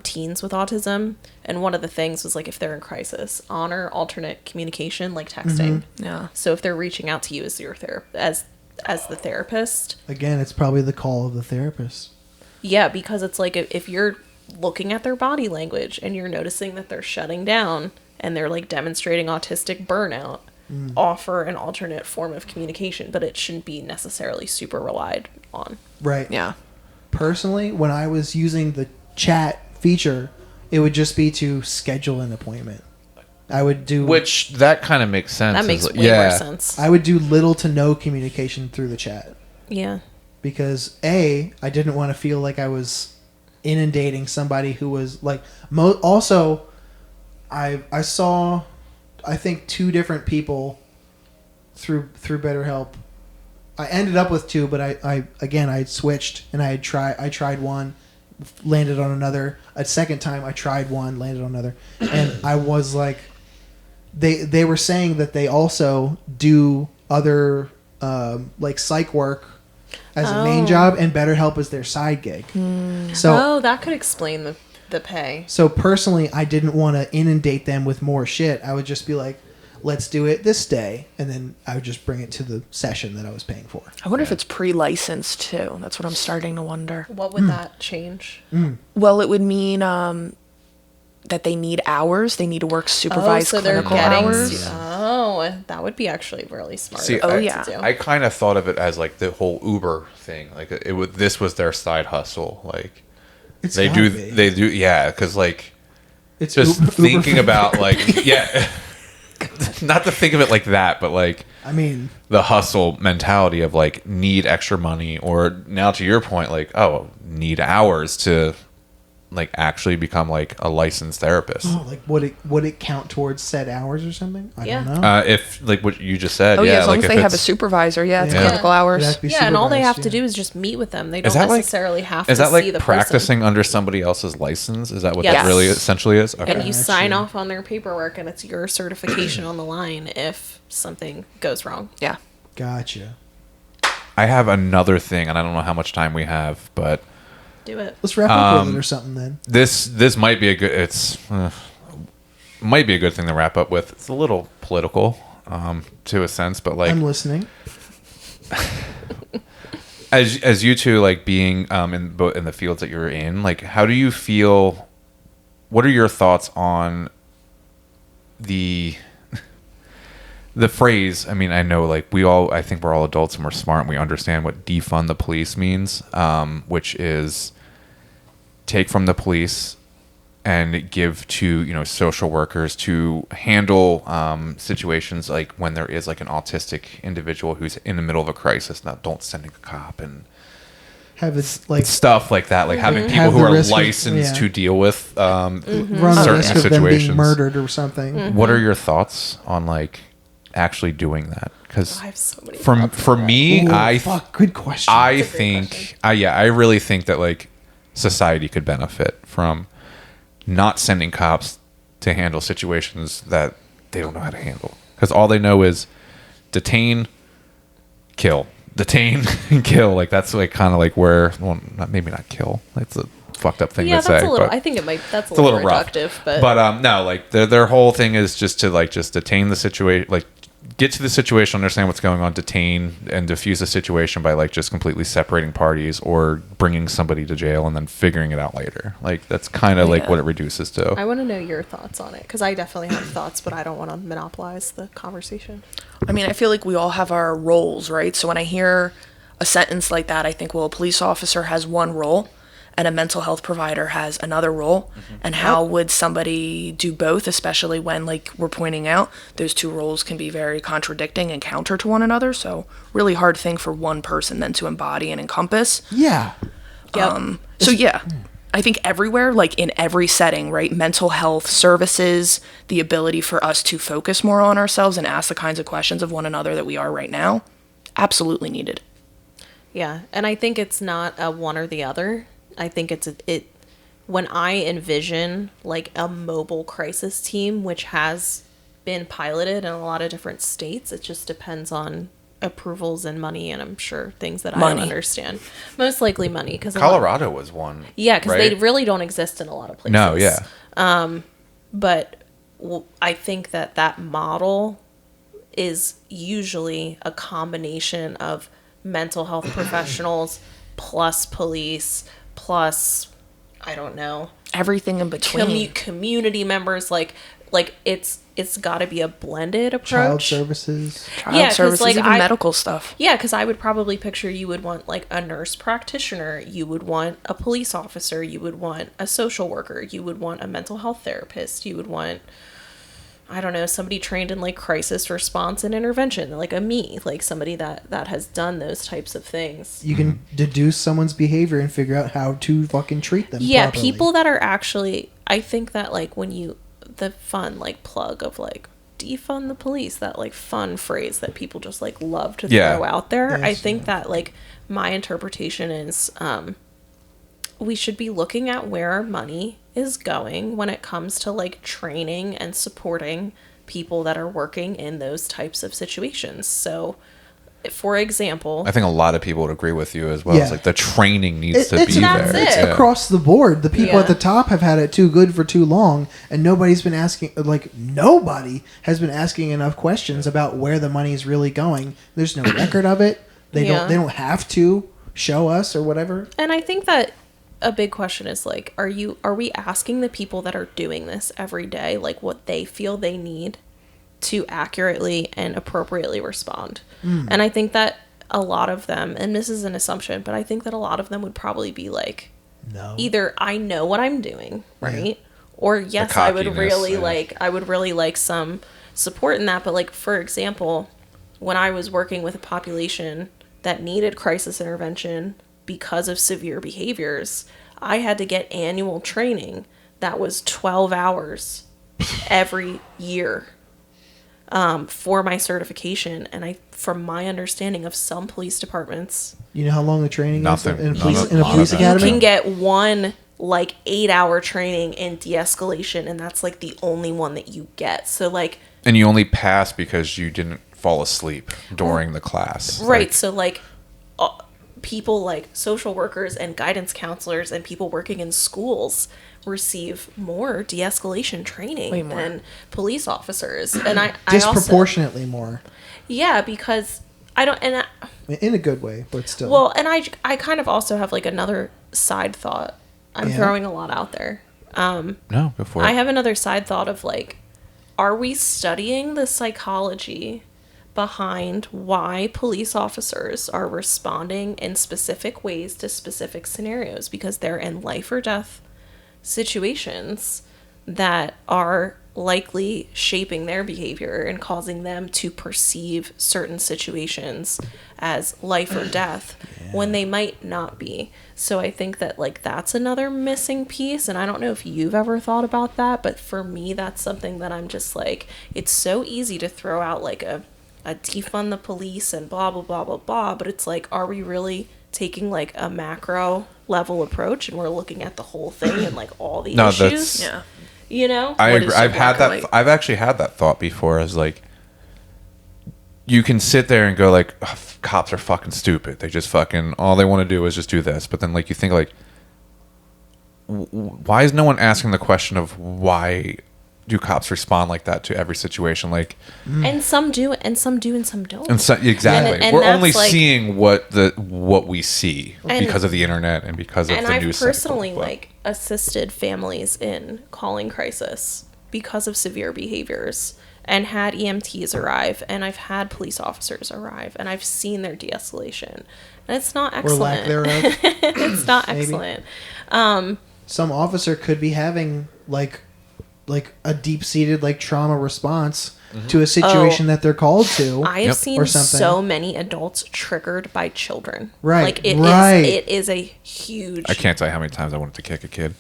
teens with autism. And one of the things was, like, if they're in crisis, honor alternate communication, like texting. Yeah. So if they're reaching out to you as your as the therapist, Again, it's probably the call of the therapist. yeah, because it's like if you're looking at their body language and you're noticing that they're shutting down and they're like demonstrating autistic burnout, offer an alternate form of communication, but it shouldn't be necessarily super relied on. Right. Yeah. Personally, when I was using the chat feature, it would just be to schedule an appointment. I would do Which that kind of makes sense. That makes Is, way more sense. I would do little to no communication through the chat Yeah. because I didn't want to feel like I was inundating somebody who was like also I saw I think 2 different people through BetterHelp. I ended up with 2, but I had switched and I tried one, landed on another. A second time I tried one, landed on another, and I was like, they were saying that they also do other like psych work as a main job, and BetterHelp is their side gig. So that could explain the pay. so personally, I didn't want to inundate them with more shit. I would just be like, let's do it this day, and then I would just bring it to the session that I was paying for. I wonder if it's pre-licensed too. That's what I'm starting to wonder. What would that change? Well, it would mean that they need hours. They need to work supervised clinical hours. Oh, that would be actually really smart. See, Oh, I, yeah. to do. I kind of thought of it as like the whole Uber thing. Like it would. This was their side hustle. Like It's they gotta do. be. They do. Yeah, because like It's just Uber thinking for- about like yeah. Not to think of it like that, but like I mean, the hustle mentality of like need extra money, or now to your point, like need hours to like actually become like a licensed therapist. like would it count towards said hours or something? I Yeah. don't know. If like what you just said, Oh yeah, as long like as if they have a it's- supervisor, it's Yeah. clinical It'd hours. have to be Yeah, and all they have supervised, to yeah. do is just meet with them. They Is don't that like- necessarily have Is to that see like the person. practicing under somebody else's license? Is that what Yes. that really essentially is? Okay. And you Gotcha. sign off on their paperwork, and it's your certification on the line if something goes wrong. Yeah. Gotcha. I have another thing, and I don't know how much time we have, but Do it. Let's wrap up with it or something then. this might be a good. Might be a good thing to wrap up with. It's a little political, to a sense, but like I'm listening. as you two like being in the fields that you're in, like how do you feel? What are your thoughts on the phrase? I mean, I know like I think we're all adults and we're smart and we understand what defund the police means, which is take from the police and give to social workers to handle situations like when there is like an autistic individual who's in the middle of a crisis. Now, don't send a cop and Have it like stuff like that. Like having people Have who the are risk of- licensed yeah. to deal with run the certain risk of them being situations. murdered or something. What are your thoughts on like actually doing that? Because I have so many. for me, Ooh, fuck, good question. I That's a great think question. I really think that like society could benefit from not sending cops to handle situations that they don't know how to handle, because all they know is detain, kill, detain, and kill. Like that's like kind of like where, well, maybe not kill. That's a fucked up thing Yeah, to that's say. a little. but I think that's a it's a little little rough. reductive, but no, like their whole thing is just to just detain the situation, like get to the situation, understand what's going on, detain and diffuse the situation by like just completely separating parties or bringing somebody to jail and then figuring it out later. Like that's kind of like Yeah. what it reduces to. I want to know your thoughts on it because I definitely have thoughts, but I don't want to monopolize the conversation. I mean, I feel like we all have our roles, right? So when I hear a sentence like that, I think, well, a police officer has one role, and a mental health provider has another role, and how would somebody do both, especially when, like we're pointing out, those two roles can be very contradicting and counter to one another. So really hard thing for one person then to embody and encompass. Yeah. So yeah, I think everywhere, like in every setting, right? Mental health services, the ability for us to focus more on ourselves and ask the kinds of questions of one another that we are right now, absolutely needed. Yeah, and I think it's not a one or the other. I think when I envision like a mobile crisis team, which has been piloted in a lot of different states, it just depends on approvals and money, and I'm sure things that I don't understand. Most likely money, because Colorado was one. Yeah, because right? they really don't exist in a lot of places. No, yeah. But I think that model is usually a combination of mental health professionals plus police plus, I don't know, everything in between, community members. Like it's got to be a blended approach. Child services, like even medical stuff. Yeah, because I would probably picture you would want like a nurse practitioner, you would want a police officer, you would want a social worker, you would want a mental health therapist, you would want, I don't know, somebody trained in like crisis response and intervention, like like somebody that has done those types of things. You can deduce someone's behavior and figure out how to fucking treat them. Yeah, properly. people that are actually, I think that like the fun like plug of like defund the police, that like fun phrase that people just like love to throw out there. Yes, I think that like my interpretation is we should be looking at where our money is going when it comes to like training and supporting people that are working in those types of situations. So for example, I think a lot of people would agree with you as well. Yeah. It's like the training needs to be that's there. it. It's across the board. The people at the top have had it too good for too long, and nobody's been asking. Like nobody has been asking enough questions about where the money is really going. There's no record of it. They don't have to show us or whatever. And I think that a big question is like, are we asking the people that are doing this every day like what they feel they need to accurately and appropriately respond? And I think that a lot of them, and this is an assumption, but I think that a lot of them would probably be like, no, either I know what I'm doing, right? Or yes, I would really like some support in that. But like, for example, when I was working with a population that needed crisis intervention because of severe behaviors, I had to get annual training that was 12 hours every year for my certification. And from my understanding of some police departments, you know how long the training is in a Nothing. police academy? You can get one like 8-hour training in de-escalation, and that's like the only one that you get. So like, and you only pass because you didn't fall asleep during the class, right? Like, so like people like social workers and guidance counselors and people working in schools receive more de-escalation training than police officers, and I disproportionately more. Yeah, because I don't, and in a good way, but still. Well, and I kind of also have like another side thought. I'm throwing a lot out there. No, go for it. I have another side thought of like, are we studying the psychology behind why police officers are responding in specific ways to specific scenarios? Because they're in life or death situations that are likely shaping their behavior and causing them to perceive certain situations as life or death when they might not be. So I think that like that's another missing piece, and I don't know if you've ever thought about that, but for me that's something that I'm just like, it's so easy to throw out like a defund the police and blah blah blah blah blah, but it's like, are we really taking like a macro level approach and we're looking at the whole thing and like all the issues? You know, I agree. I've actually had that thought before. As like, you can sit there and go like, oh, cops are fucking stupid. They just fucking, all they want to do is just do this. But then like you think like, why is no one asking the question of why do cops respond like that to every situation? Like, and some do, and some do, and some don't. And so, exactly. And we're only like, seeing what we see because of the internet and because of the news. And I've personally like assisted families in calling crisis because of severe behaviors. and had EMTs arrive, and I've had police officers arrive, and I've seen their de-escalation, and it's not excellent. Or lack thereof. It's not Maybe. excellent. Some officer could be having like a deep-seated like trauma response to a situation that they're called to. I have seen or something. so many adults triggered by children. Right, Like it right. is. It is a huge. I can't tell you how many times I wanted to kick a kid.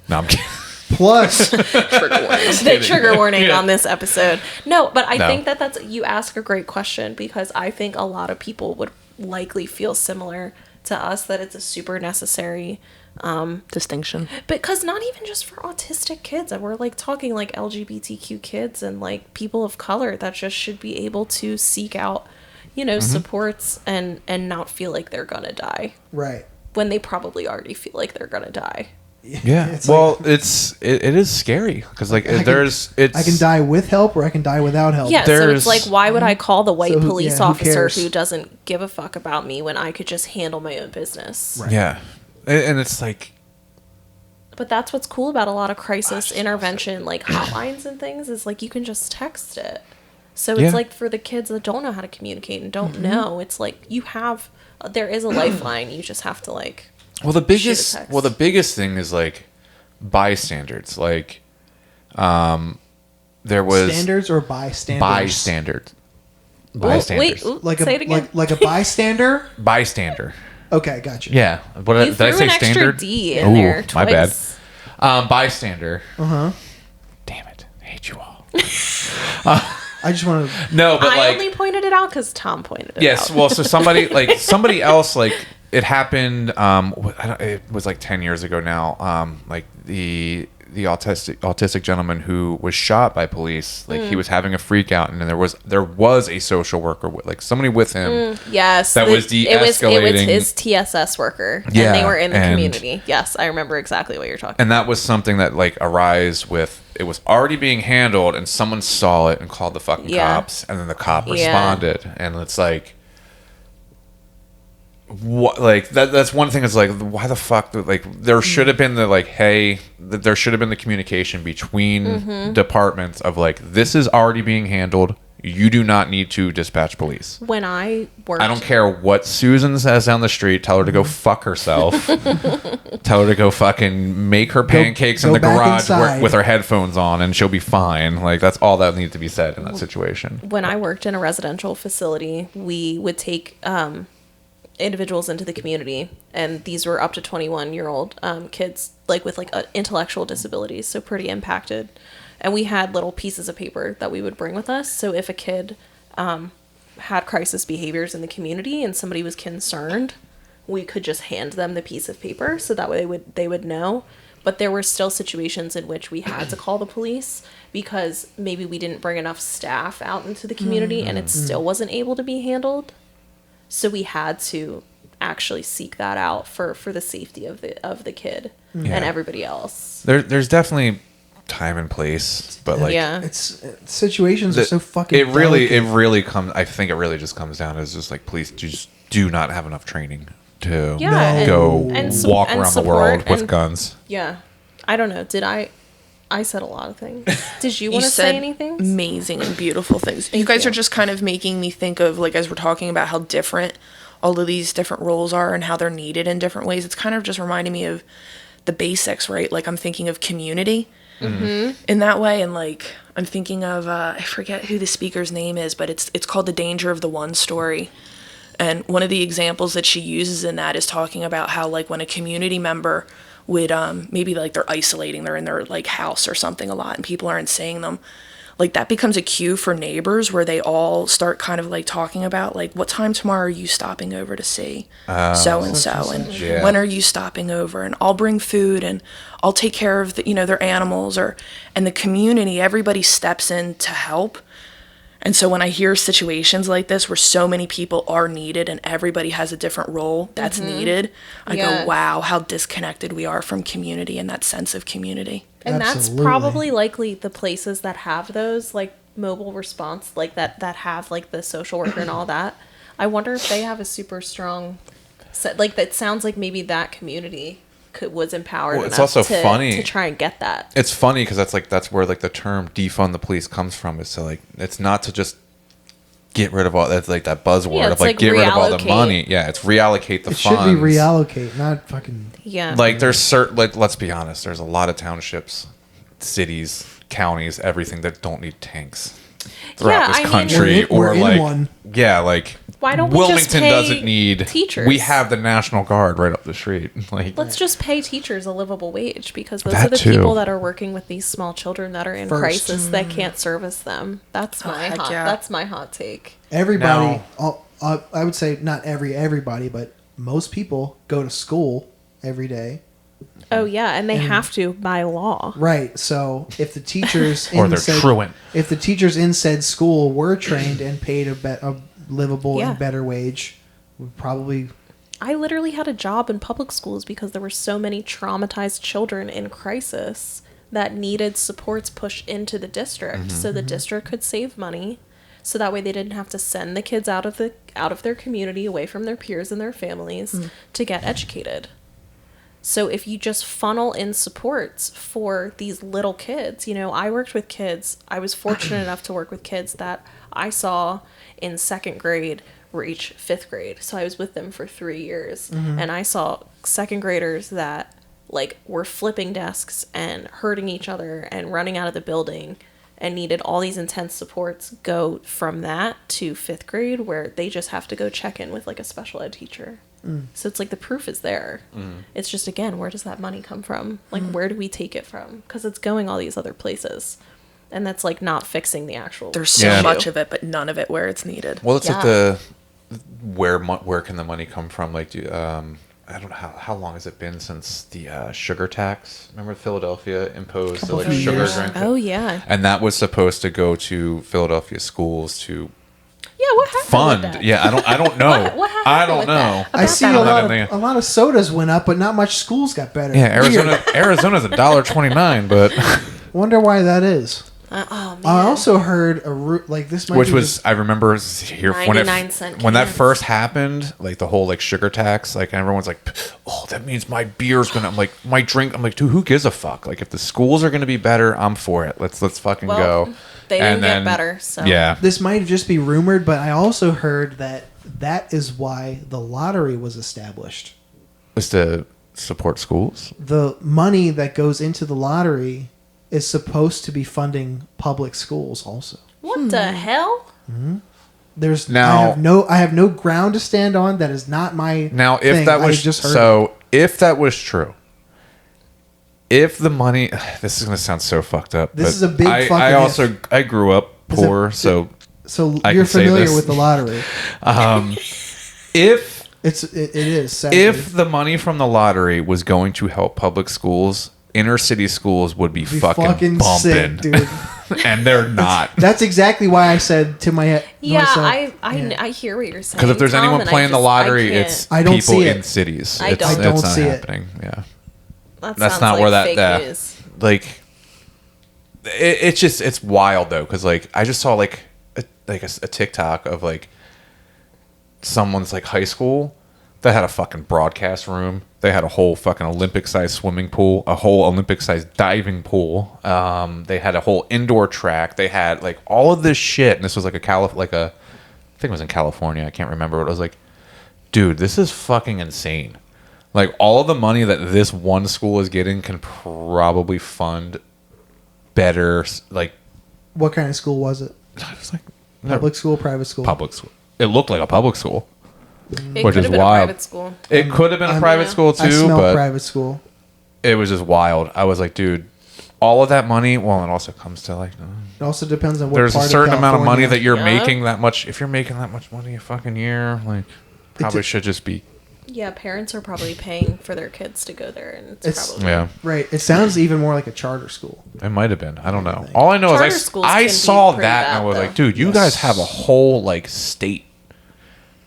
No, I'm kidding. Plus, Trigger warnings. The trigger warning on this episode. No, but I No. think that's you ask a great question, because I think a lot of people would likely feel similar to us, that it's a super necessary Distinction. because not even just for autistic kids, and we're like talking like LGBTQ kids and like people of color that just should be able to seek out, supports and not feel like they're gonna die right. when they probably already feel like they're gonna die. Yeah. It's Well, like, it is scary because like I can die with help or I can die without help. Yeah, so There's- it's like, why would I call the white So, police yeah, who officer cares? who doesn't give a fuck about me when I could just handle my own business? Right. Yeah, and it's like But that's what's cool about a lot of crisis intervention, like hotlines and things, is like you can just text it. So it's Yeah. like for the kids that don't know how to communicate and don't know, it's like there is a lifeline. You just have to like. well the text. biggest thing is like bystanders. Like there was Standards or bystanders? bystanders. Oh, Bystanders. wait, Like say a it again. like a bystander. Bystander. Okay, gotcha. Yeah. What You did I threw say? an extra Standard. D in Ooh, there my bad. twice. Bystander. Uh-huh. Damn it! I hate you all. I just want to. No, but I like only pointed it out because Tom pointed it out. yes. Well, so somebody else like it happened. It was like 10 years ago now. Like the autistic gentleman who was shot by police. Like he was having a freak out, and then there was a social worker with like somebody with him. Yes, That was It was de-escalating. his TSS worker, Yeah, and they were in the and- community. Yes, I remember exactly what you're talking. And that was something that like arise with it was already being handled, and someone saw it and called the fucking Yeah. cops, and then the cop Yeah. responded, and it's like, what? Like that's one thing. Is like, why the fuck? Like there should have been the like, hey, there should have been the communication between departments of like, this is already being handled. You do not need to dispatch police. When I worked, I don't care what Susan says down the street. Tell her to go fuck herself. Tell her to go fucking make her pancakes in go the back garage inside. with her headphones on, and she'll be fine. Like that's all that needs to be said in that situation. When I worked in a residential facility, we would take individuals into the community, and these were up to 21-year-old kids, like with like intellectual disabilities, so pretty impacted. And we had little pieces of paper that we would bring with us. So if a kid had crisis behaviors in the community and somebody was concerned, we could just hand them the piece of paper, so that way they would know. But there were still situations in which we had to call the police because maybe we didn't bring enough staff out into the community and it still wasn't able to be handled. So we had to actually seek that out for the safety of the kid and everybody else. There's definitely time and place, but like Yeah. It's situations are so fucking. it really delicate. comes. I think it really just comes down as just like police just do not have enough training to Yeah, go and walk and around the support world with and- guns. Yeah. I don't know. Did I said a lot of things. Did you want to said say anything? amazing and beautiful things. You guys you. are just kind of making me think of, like, as we're talking about how different all of these different roles are and how they're needed in different ways, it's kind of just reminding me of the basics, right? Like, I'm thinking of community in that way, and like I'm thinking of I forget who the speaker's name is, but it's called The Danger of the One story. And one of the examples that she uses in that is talking about how, like, when a community member would maybe like they're isolating, they're in their like house or something a lot and people aren't seeing them, like that becomes a cue for neighbors where they all start kind of like talking about like, what time tomorrow are you stopping over to see so and so, and Yeah. when are you stopping over, and I'll bring food and I'll take care of the, their animals, and the community, everybody steps in to help. And so when I hear situations like this where so many people are needed and everybody has a different role that's needed, I Yeah. go, wow, how disconnected we are from community and that sense of community. And that's Absolutely. probably likely the places that have those like mobile response, like that have like the social worker and all that. I wonder if they have a super strong set, like that sounds like maybe that community was empowered Well, it's enough also funny. to try and get that. It's funny because that's where like the term defund the police comes from. Is to like it's not to just get rid of all that's like that buzzword Yeah, of it's like like get rid of all the reallocate. money. Yeah, it's reallocate the It funds. should be reallocate, not fucking. Yeah. Like there's certain like let's be honest, there's a lot of townships, cities, counties, everything that don't need tanks throughout Yeah, this I mean- country. We're or in like one. yeah, like Why don't we Wilmington just pay doesn't need teachers? We have the National Guard right up the street. Like Let's just pay teachers a livable wage because those That are the too. people that are working with these small children that are in First. crisis that can't service them. That's heck yeah. that's my hot take. Everybody, Now- I would say not everybody, but most people go to school every day. Oh yeah, and they have to by law. Right. So if the teachers Or in they're said, truant. if the teachers in said school were trained and paid a livable Yeah. and better wage, would probably I literally had a job in public schools because there were so many traumatized children in crisis that needed supports pushed into the district so the district could save money so that way they didn't have to send the kids out of their community away from their peers and their families to get educated. So if you just funnel in supports for these little kids, I worked with kids. I was fortunate enough to work with kids that I saw in second grade reach fifth grade. So I was with them for 3 years. And I saw second graders that like were flipping desks and hurting each other and running out of the building and needed all these intense supports go from that to fifth grade where they just have to go check in with like a special ed teacher. So it's like the proof is there. It's just, again, where does that money come from? Like, where do we take it from? Because it's going all these other places. And that's like not fixing the actual. There's so Yeah. much of it, but none of it where it's needed. well, it's Yeah. like the where can the money come from? Like, I don't know how long has it been since the sugar tax? Remember Philadelphia imposed the like few sugar years. drink, Oh, yeah. and that was supposed to go to Philadelphia schools to Yeah, what happened fund. with that? Yeah, I don't know. What happened I don't with know. that? I About see that a one. lot, Yeah. of, a lot of sodas went up, but not much schools got better. Yeah, Weird. Arizona's $1.29, but Wonder why that is. Oh, man. I also heard like this might which be was I remember here when 99-cent when that cans. first happened, like the whole like sugar tax, like everyone's like, oh, that means my beer's gonna. I'm like my drink. I'm like, dude, who gives a fuck? Like if the schools are gonna be better, I'm for it. Let's fucking Well, go. they didn't And get then- better, so. Yeah, this might just be rumored, but I also heard that is why the lottery was established. just to support schools. The money that goes into the lottery is supposed to be funding public schools also. What the hell? There's Now- I have no ground to stand on. That is not my Now, if thing. that I was just heard it. so, if that was true, if the money, this is gonna sound so fucked up. This but is a big I fucking also I grew up Is it- poor, so So I you're can say familiar this. with the lottery. if It is sadly. if the money from the lottery was going to help public schools, inner city schools would be, Be fucking bumping, sick, dude. and they're not. That's exactly why I said to Yeah, myself, I hear what you're saying. Because if there's Tom, anyone and I playing the just- lottery, can't- it's I don't people see it. in cities. I It's, don't. it's I don't not see it. happening. Yeah, That that's sounds not like where that. fake news. Like, it's just it's wild though, because like I just saw like a TikTok of like someone's like high school that had a fucking broadcast room. They had a whole fucking Olympic-sized swimming pool, a whole Olympic-sized diving pool. They had a whole indoor track. They had like all of this shit, and this was like I think it was in California. I can't remember. But I was like, dude, this is fucking insane. Like all of the money that this one school is getting can probably fund better. Like what kind of school was it? I was like, Public school, private school? public school. It looked like a public school. It Which could is have been wild. a private school. It could have been a private school I too, smell but private school. it was just wild. I was like, dude, all of that money. Well, it also comes to like, It also depends on what there's a part of certain amount of money California. that you're Yeah. making that much. If you're making that much money a fucking year, like, probably should just be. Yeah, parents are probably paying for their kids to go there, and It's- probably Yeah, Right. It sounds even more like a charter school. it might have been. I don't know. All I know Charter is schools I can be saw pretty that and I bad, was though. like, dude, you Yes. guys have a whole like state.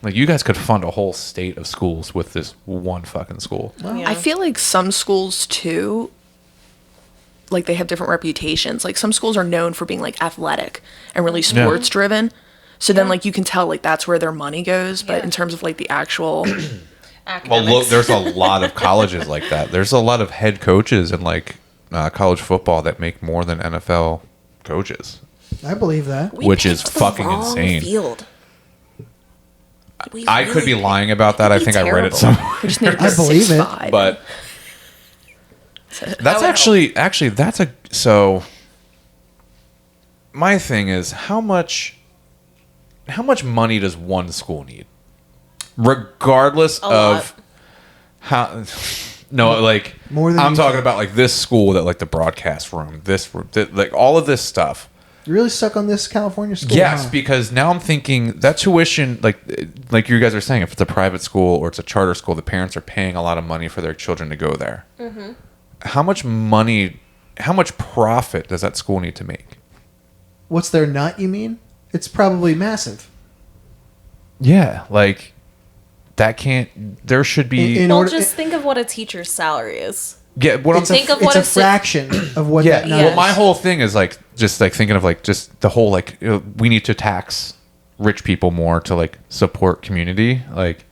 Like you guys could fund a whole state of schools with this one fucking school. Yeah. I feel like some schools too, like they have different reputations. Like some schools are known for being like athletic and really sports driven. So then like you can tell like that's where their money goes. But Yeah. in terms of like the actual Well, look, there's a lot of colleges like that. There's a lot of head coaches in like college football that make more than NFL coaches, I believe that. which is picked the fucking wrong insane. Field. I could be lying about that. I think I read it somewhere. We just need I believe it. 6'5". But that's actually that's a so. My thing is how much money does one school need, regardless A lot. of how. No, like More than I'm you talking think. about like this school that like the broadcast room, this room, like all of this stuff. You're really stuck on this California school. Yes, huh? because now I'm thinking that tuition, like you guys are saying, if it's a private school or it's a charter school, the parents are paying a lot of money for their children to go there. Mm-hmm. How much profit does that school need to make? What's their nut, you mean? It's probably massive. Yeah, like that can't. There should be. In Well, order- just think of what a teacher's salary is. Yeah, what I'm It's saying. Think of what it's a a fraction of what Yeah, that nut well, is. my whole thing is like just like thinking of like just the whole like we need to tax rich people more to like support community. Like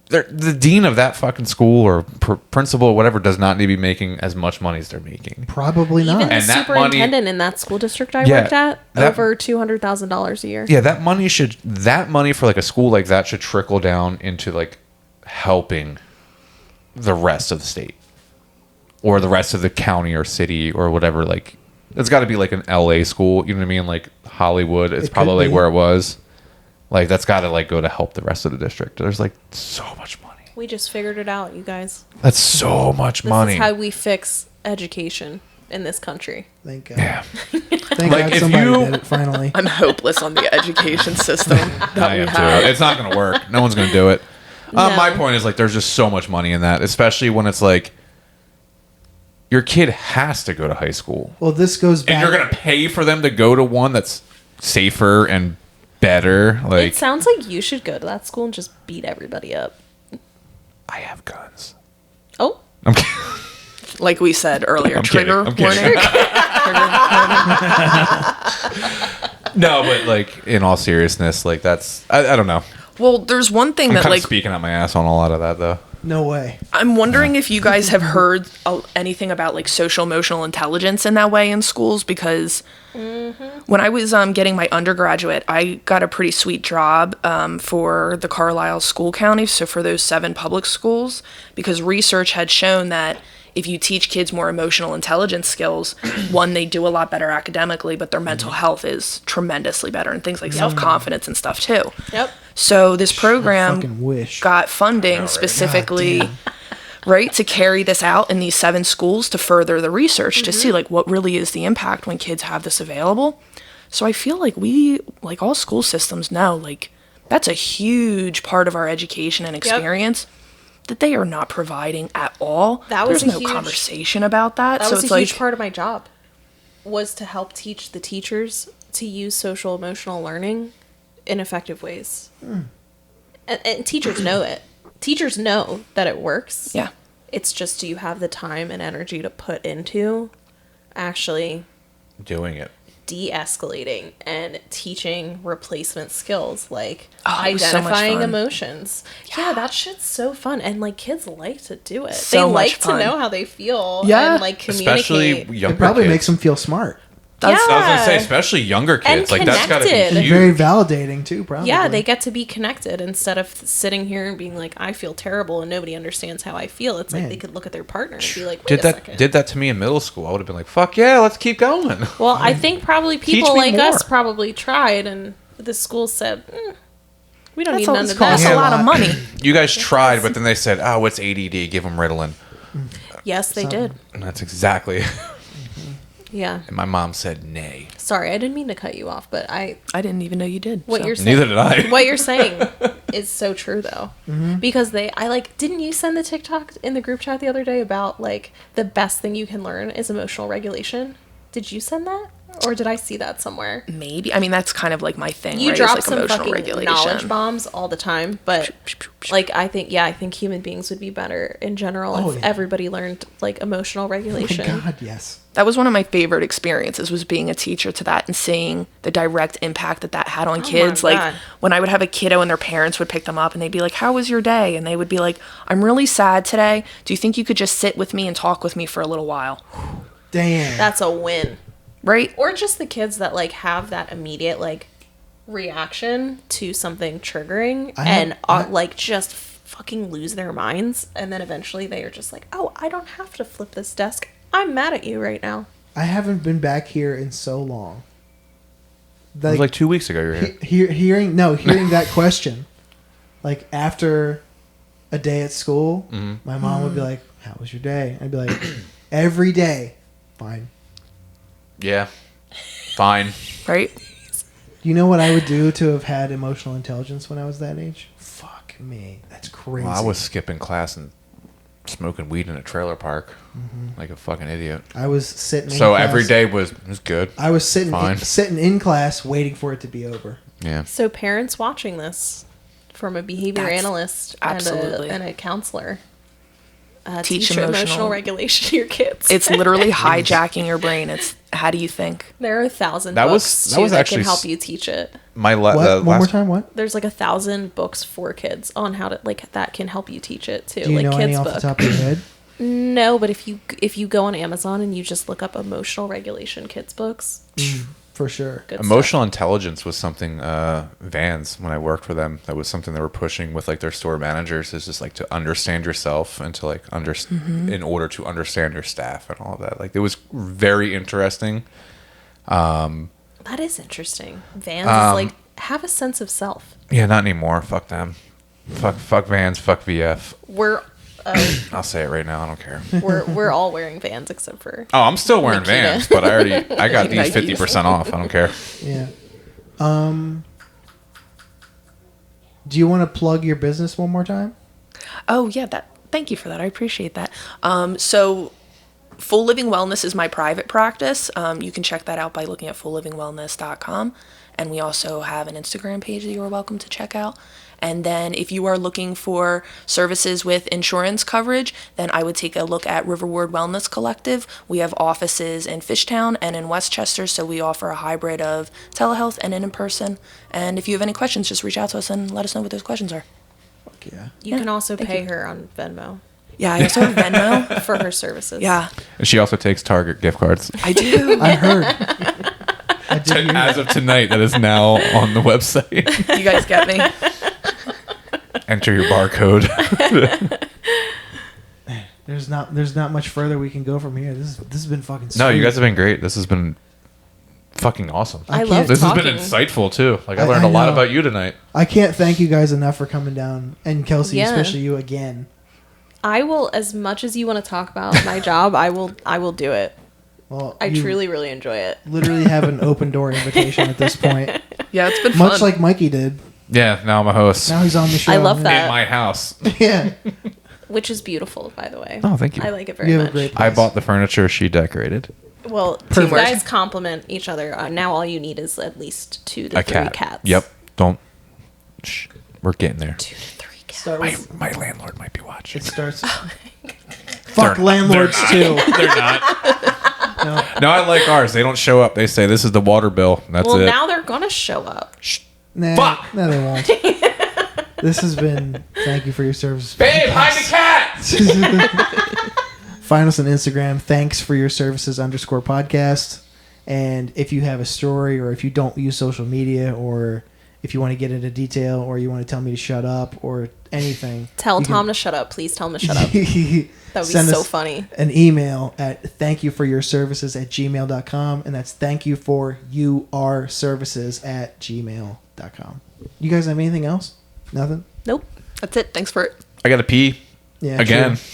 the dean of that fucking school or principal or whatever does not need to be making as much money as they're making. Probably Even not. the And that superintendent in that school district I Yeah, worked at, that- over $200,000 a year. Yeah, that money for like a school like that should trickle down into like helping the rest of the state or the rest of the county or city or whatever. Like it's got to be like an LA school, you know what I mean? Like Hollywood is It could probably be. where it was. Like that's got to like go to help the rest of the district. There's like so much money. We just figured it out, you guys. That's so much This money. is how we fix education in this country. Thank God. Yeah. Thank Like, God if somebody you- did it finally. I'm hopeless on the education system that I we am have. too. It's not going to work. No one's going to do it. No. My point is like there's just so much money in that, especially when it's like your kid has to go to high school. Well, this goes back. And you're gonna pay for them to go to one that's safer and better. It Like sounds like you should go to that school and just beat everybody up. I have guns. Oh, I'm kidding. Like we said earlier, I'm trigger kidding. I'm warning. kidding. No, but like in all seriousness, like that's I don't know. Well, there's one thing I'm that kind of like speaking out my ass on a lot of that though. No way. I'm wondering if you guys have heard anything about like social emotional intelligence in that way in schools, because when I was getting my undergraduate, I got a pretty sweet job for the Carlisle school county, so for those 7 public schools, because research had shown that if you teach kids more emotional intelligence skills, one, they do a lot better academically, but their mental health is tremendously better, and things like self-confidence and stuff too. yep. So this fucking program wish. got funding specifically, right, to carry this out in these 7 schools to further the research to see like what really is the impact when kids have this available. So I feel like we, like all school systems know, like that's a huge part of our education and experience that they are not providing at all. That was There's a no huge- conversation about that. That So was it's a like, huge part of my job, was to help teach the teachers to use social emotional learning in effective ways. And teachers know it. Teachers know that it works. yeah. It's just, do you have the time and energy to put into actually Doing it. de-escalating and teaching replacement skills, like Oh, it was so much identifying fun. emotions. Yeah, that shit's so fun, and like kids like to do it. So they much like fun. to know how they feel Yeah. and like communicate. Especially younger It probably kids. makes them feel smart That's, I was gonna say, Yeah. especially younger kids. And Like that's gotta be connected. and huge. very validating too. Probably. Yeah, they get to be connected instead of sitting here and being like, I feel terrible and nobody understands how I feel. It's like Man. they could look at their partner and be like, wait did a that second. did that to me in middle school. I would have been like, fuck yeah, let's keep going. Well, I think probably people me like more. us probably tried, and the school said, we don't that's need all none it's of costs that. a Yeah. lot of money. You guys tried, but then they said, oh, it's ADD, give them Ritalin. Yes, they did. And that's exactly. Yeah. And my mom said nay. Sorry, I didn't mean to cut you off, but I didn't even know you did. what so. you're saying, Neither did I. what you're saying is so true though, because didn't you send the TikTok in the group chat the other day about like the best thing you can learn is emotional regulation? Did you send that? Or did I see that somewhere? Maybe. I mean, that's kind of like my thing. You right? drop It's some emotional fucking regulation. knowledge bombs all the time, but like I think human beings would be better in general if everybody learned like emotional regulation. Oh my God, yes. That was one of my favorite experiences, was being a teacher to that and seeing the direct impact that had on kids. my Like God. when I would have a kiddo and their parents would pick them up and they'd be like, "How was your day?" And they would be like, "I'm really sad today. Do you think you could just sit with me and talk with me for a little while?" Damn. That's a win. Right? Or just the kids that like have that immediate like reaction to something triggering like just fucking lose their minds, and then eventually they are just like, "Oh, I don't have to flip this desk. I'm mad at you right now." I haven't been back here in so long. It was like 2 weeks ago you were here. Hearing that question, like after a day at school, my mom would be like, "How was your day?" I'd be like, "Every day, fine." Yeah. Fine. Right? You know what I would do to have had emotional intelligence when I was that age? Fuck me. That's crazy. Well, I was skipping class and smoking weed in a trailer park like a fucking idiot. I was sitting in So class. every day was good. I was sitting Fine. sitting in class waiting for it to be over. Yeah. So parents watching this, from a behavior That's- analyst absolutely. and a counselor, Teach teach emotional regulation to your kids. It's literally hijacking your brain. It's how do you think? There are 1,000 That was- books that too was that actually can help you teach it. My What? One more last time, what? There's like 1,000 books for kids on how to like that can help you teach it too. Do you like know kids any off book. the top of your head? No, but if you go on Amazon and you just look up emotional regulation kids books, For sure. good Emotional intelligence was something Vans, when I worked for them, that was something they were pushing with like their store managers, is just like to understand yourself and to like in order to understand your staff and all of that. Like it was very interesting. stuff. That is interesting. Vans is like have a sense of self. Yeah, not anymore. Fuck them. Fuck Vans. Fuck VF. We're I'll say it right now. I don't care. we're all wearing Vans except for Oh, I'm still wearing Nikita. Vans, but I got these Nikes. 50% off. I don't care. Yeah. Do you want to plug your business one more time? Oh yeah, thank you for that. I appreciate that. So Full Living Wellness is my private practice. You can check that out by looking at fulllivingwellness.com. And we also have an Instagram page that you are welcome to check out. And then if you are looking for services with insurance coverage, then I would take a look at Riverward Wellness Collective. We have offices in Fishtown and in Westchester, so we offer a hybrid of telehealth and in-person. And if you have any questions, just reach out to us and let us know what those questions are. Fuck yeah. you can also thank pay you. her on Venmo Yeah, I also have Venmo. for her services. Yeah, And she also takes Target gift cards. I do. I heard. I did hear As that. of tonight, that is now on the website. You guys get me? Enter your barcode. There's not much further we can go from here. This has been fucking. No, you sweet. guys have been great. This has been fucking awesome. I can't- love This has been talking. insightful too. Like I I learned a lot know. about you tonight. I can't thank you guys enough for coming down, and Kelsey, Yeah. especially you again. I will, as much as you want to talk about my job, I will do it. Well, I you truly, really enjoy it. literally have an open door invitation at this point, Yeah, it's been much fun. like Mikey did. Yeah, now I'm a host Now he's on the show. I love that. in my house. Yeah, Which is beautiful, by the way. Oh, thank you. I like it very you have much. a great. I place. bought the furniture. She decorated. Well, you Teamwork. guys compliment each other. Now all you need is at least 2 to A 3 cat. cats. Yep. Don't. Shh. We're getting there. 2 to 3 cats. Start with, My landlord might be watching. it starts. Fuck They're- landlords they're too. They're not. No, I like ours. They don't show up. They say this is the water bill. That's Well, it. now they're gonna show up. Nah, Fuck. no, they won't. This has been. Thank you for your service. Babe, hide the cat. Find us on Instagram. Thanks for your services _podcast. And if you have a story, or if you don't use social media, or if you want to get into detail, or you want to tell me to shut up, or anything, Tell you Tom to shut up. Please tell him to shut up. can That would be send so us funny. an email at thankyoufforyourservices@gmail.com, and that's thankyouforourservices@gmail.com. You guys have anything else? Nothing? Nope. That's it. Thanks for it. I got to pee Yeah. again. true.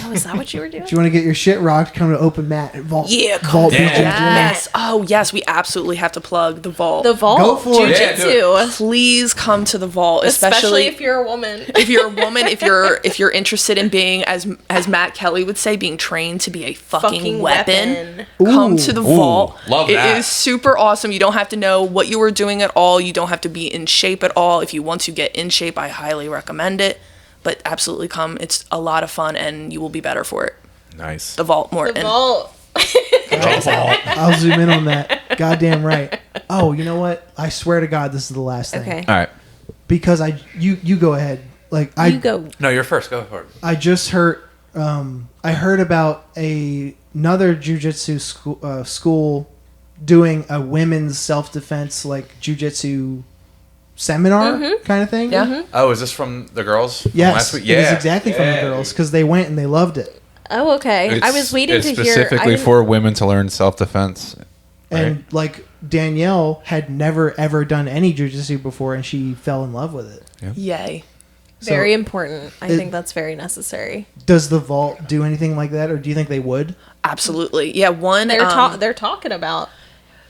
Oh, is that what you were doing? If you want to get your shit rocked, come to open mat at Vault. Yeah, Vault Yeah. BJJ. Yes. Oh, yes. We absolutely have to plug the vault. The vault. Go for it. Yeah, do Jiu-jitsu. Please come to the vault, Especially if you're a woman. if you're a woman, if you're interested in being, as Matt Kelly would say, being trained to be a fucking weapon. Come to the vault. love It that. is super awesome. You don't have to know what you were doing at all. You don't have to be in shape at all. If you want to get in shape, I highly recommend it. But absolutely come. It's a lot of fun, and you will be better for it. Nice. The vault, Morton. The vault. I'll zoom in on that. Goddamn right. Oh, you know what? I swear to God, this is the last thing. Okay. All right. Because you go ahead. Like You go. No, you're first. Go for it. I just heard. I heard about another jujitsu school doing a women's self-defense like jujitsu seminar kind of thing. Yeah. Oh, is this from the girls? From Yes, last week? it is exactly from the girls because they went and they loved it. Oh, okay. I was waiting it's to hear. specifically for women to learn self-defense. And like Danielle had never ever done any jujitsu before, and she fell in love with it. Yay. Very So, important. I it- think that's very necessary. Does the vault do anything like that, or do you think they would? Absolutely. Yeah, one. They're talking about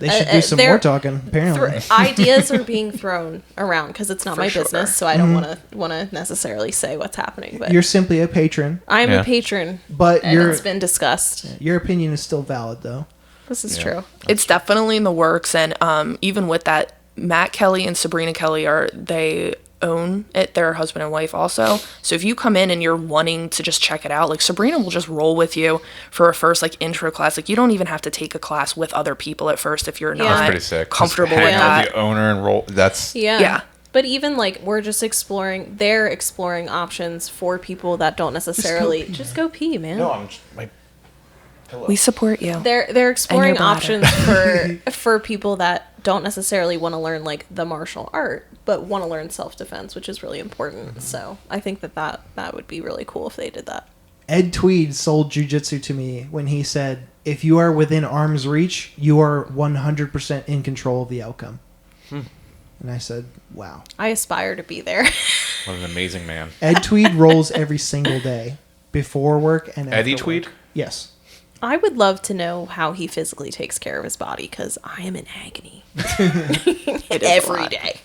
They should do some they're- more talking. Apparently, ideas are being thrown around because it's not For my sure. business, so I don't want to necessarily say what's happening. But you're simply a patron, I'm Yeah. a patron, but and it's been discussed. your opinion is still valid, though. This is true. It's definitely in the works, and even with that, Matt Kelly and Sabrina Kelly they own it. They're husband and wife also. So if you come in and you're wanting to just check it out, like Sabrina will just roll with you for a first like intro class. Like you don't even have to take a class with other people at first if you're Yeah. not That's Pretty sick. comfortable Just with hang out that. with the owner and roll. That's Yeah. Yeah. But even like we're just exploring, they're exploring options for people that don't necessarily just go pee, man. no. I'm just, my pillow. We support you. They're exploring bladder. options for people that don't necessarily want to learn like the martial art, but want to learn self-defense, which is really important. So I think that would be really cool if they did that. Ed Tweed sold jujitsu to me when he said, "If you are within arm's reach, you are 100% in control of the outcome." And I said, "Wow." I aspire to be there. What an amazing man. Ed Tweed rolls every single day, before work and after Eddie work. Tweed? Yes. I would love to know how he physically takes care of his body because I am in agony It is a every lot. day.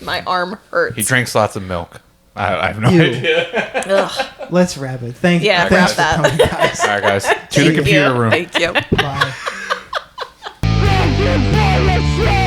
My arm hurts. He drinks lots of milk. I have no Ew. idea. Ugh. Let's wrap it. Thanks Yeah, thanks for wrap that. coming, guys. All right, guys. To Thank the computer you. room. Thank you. Bye. Thank you for your service.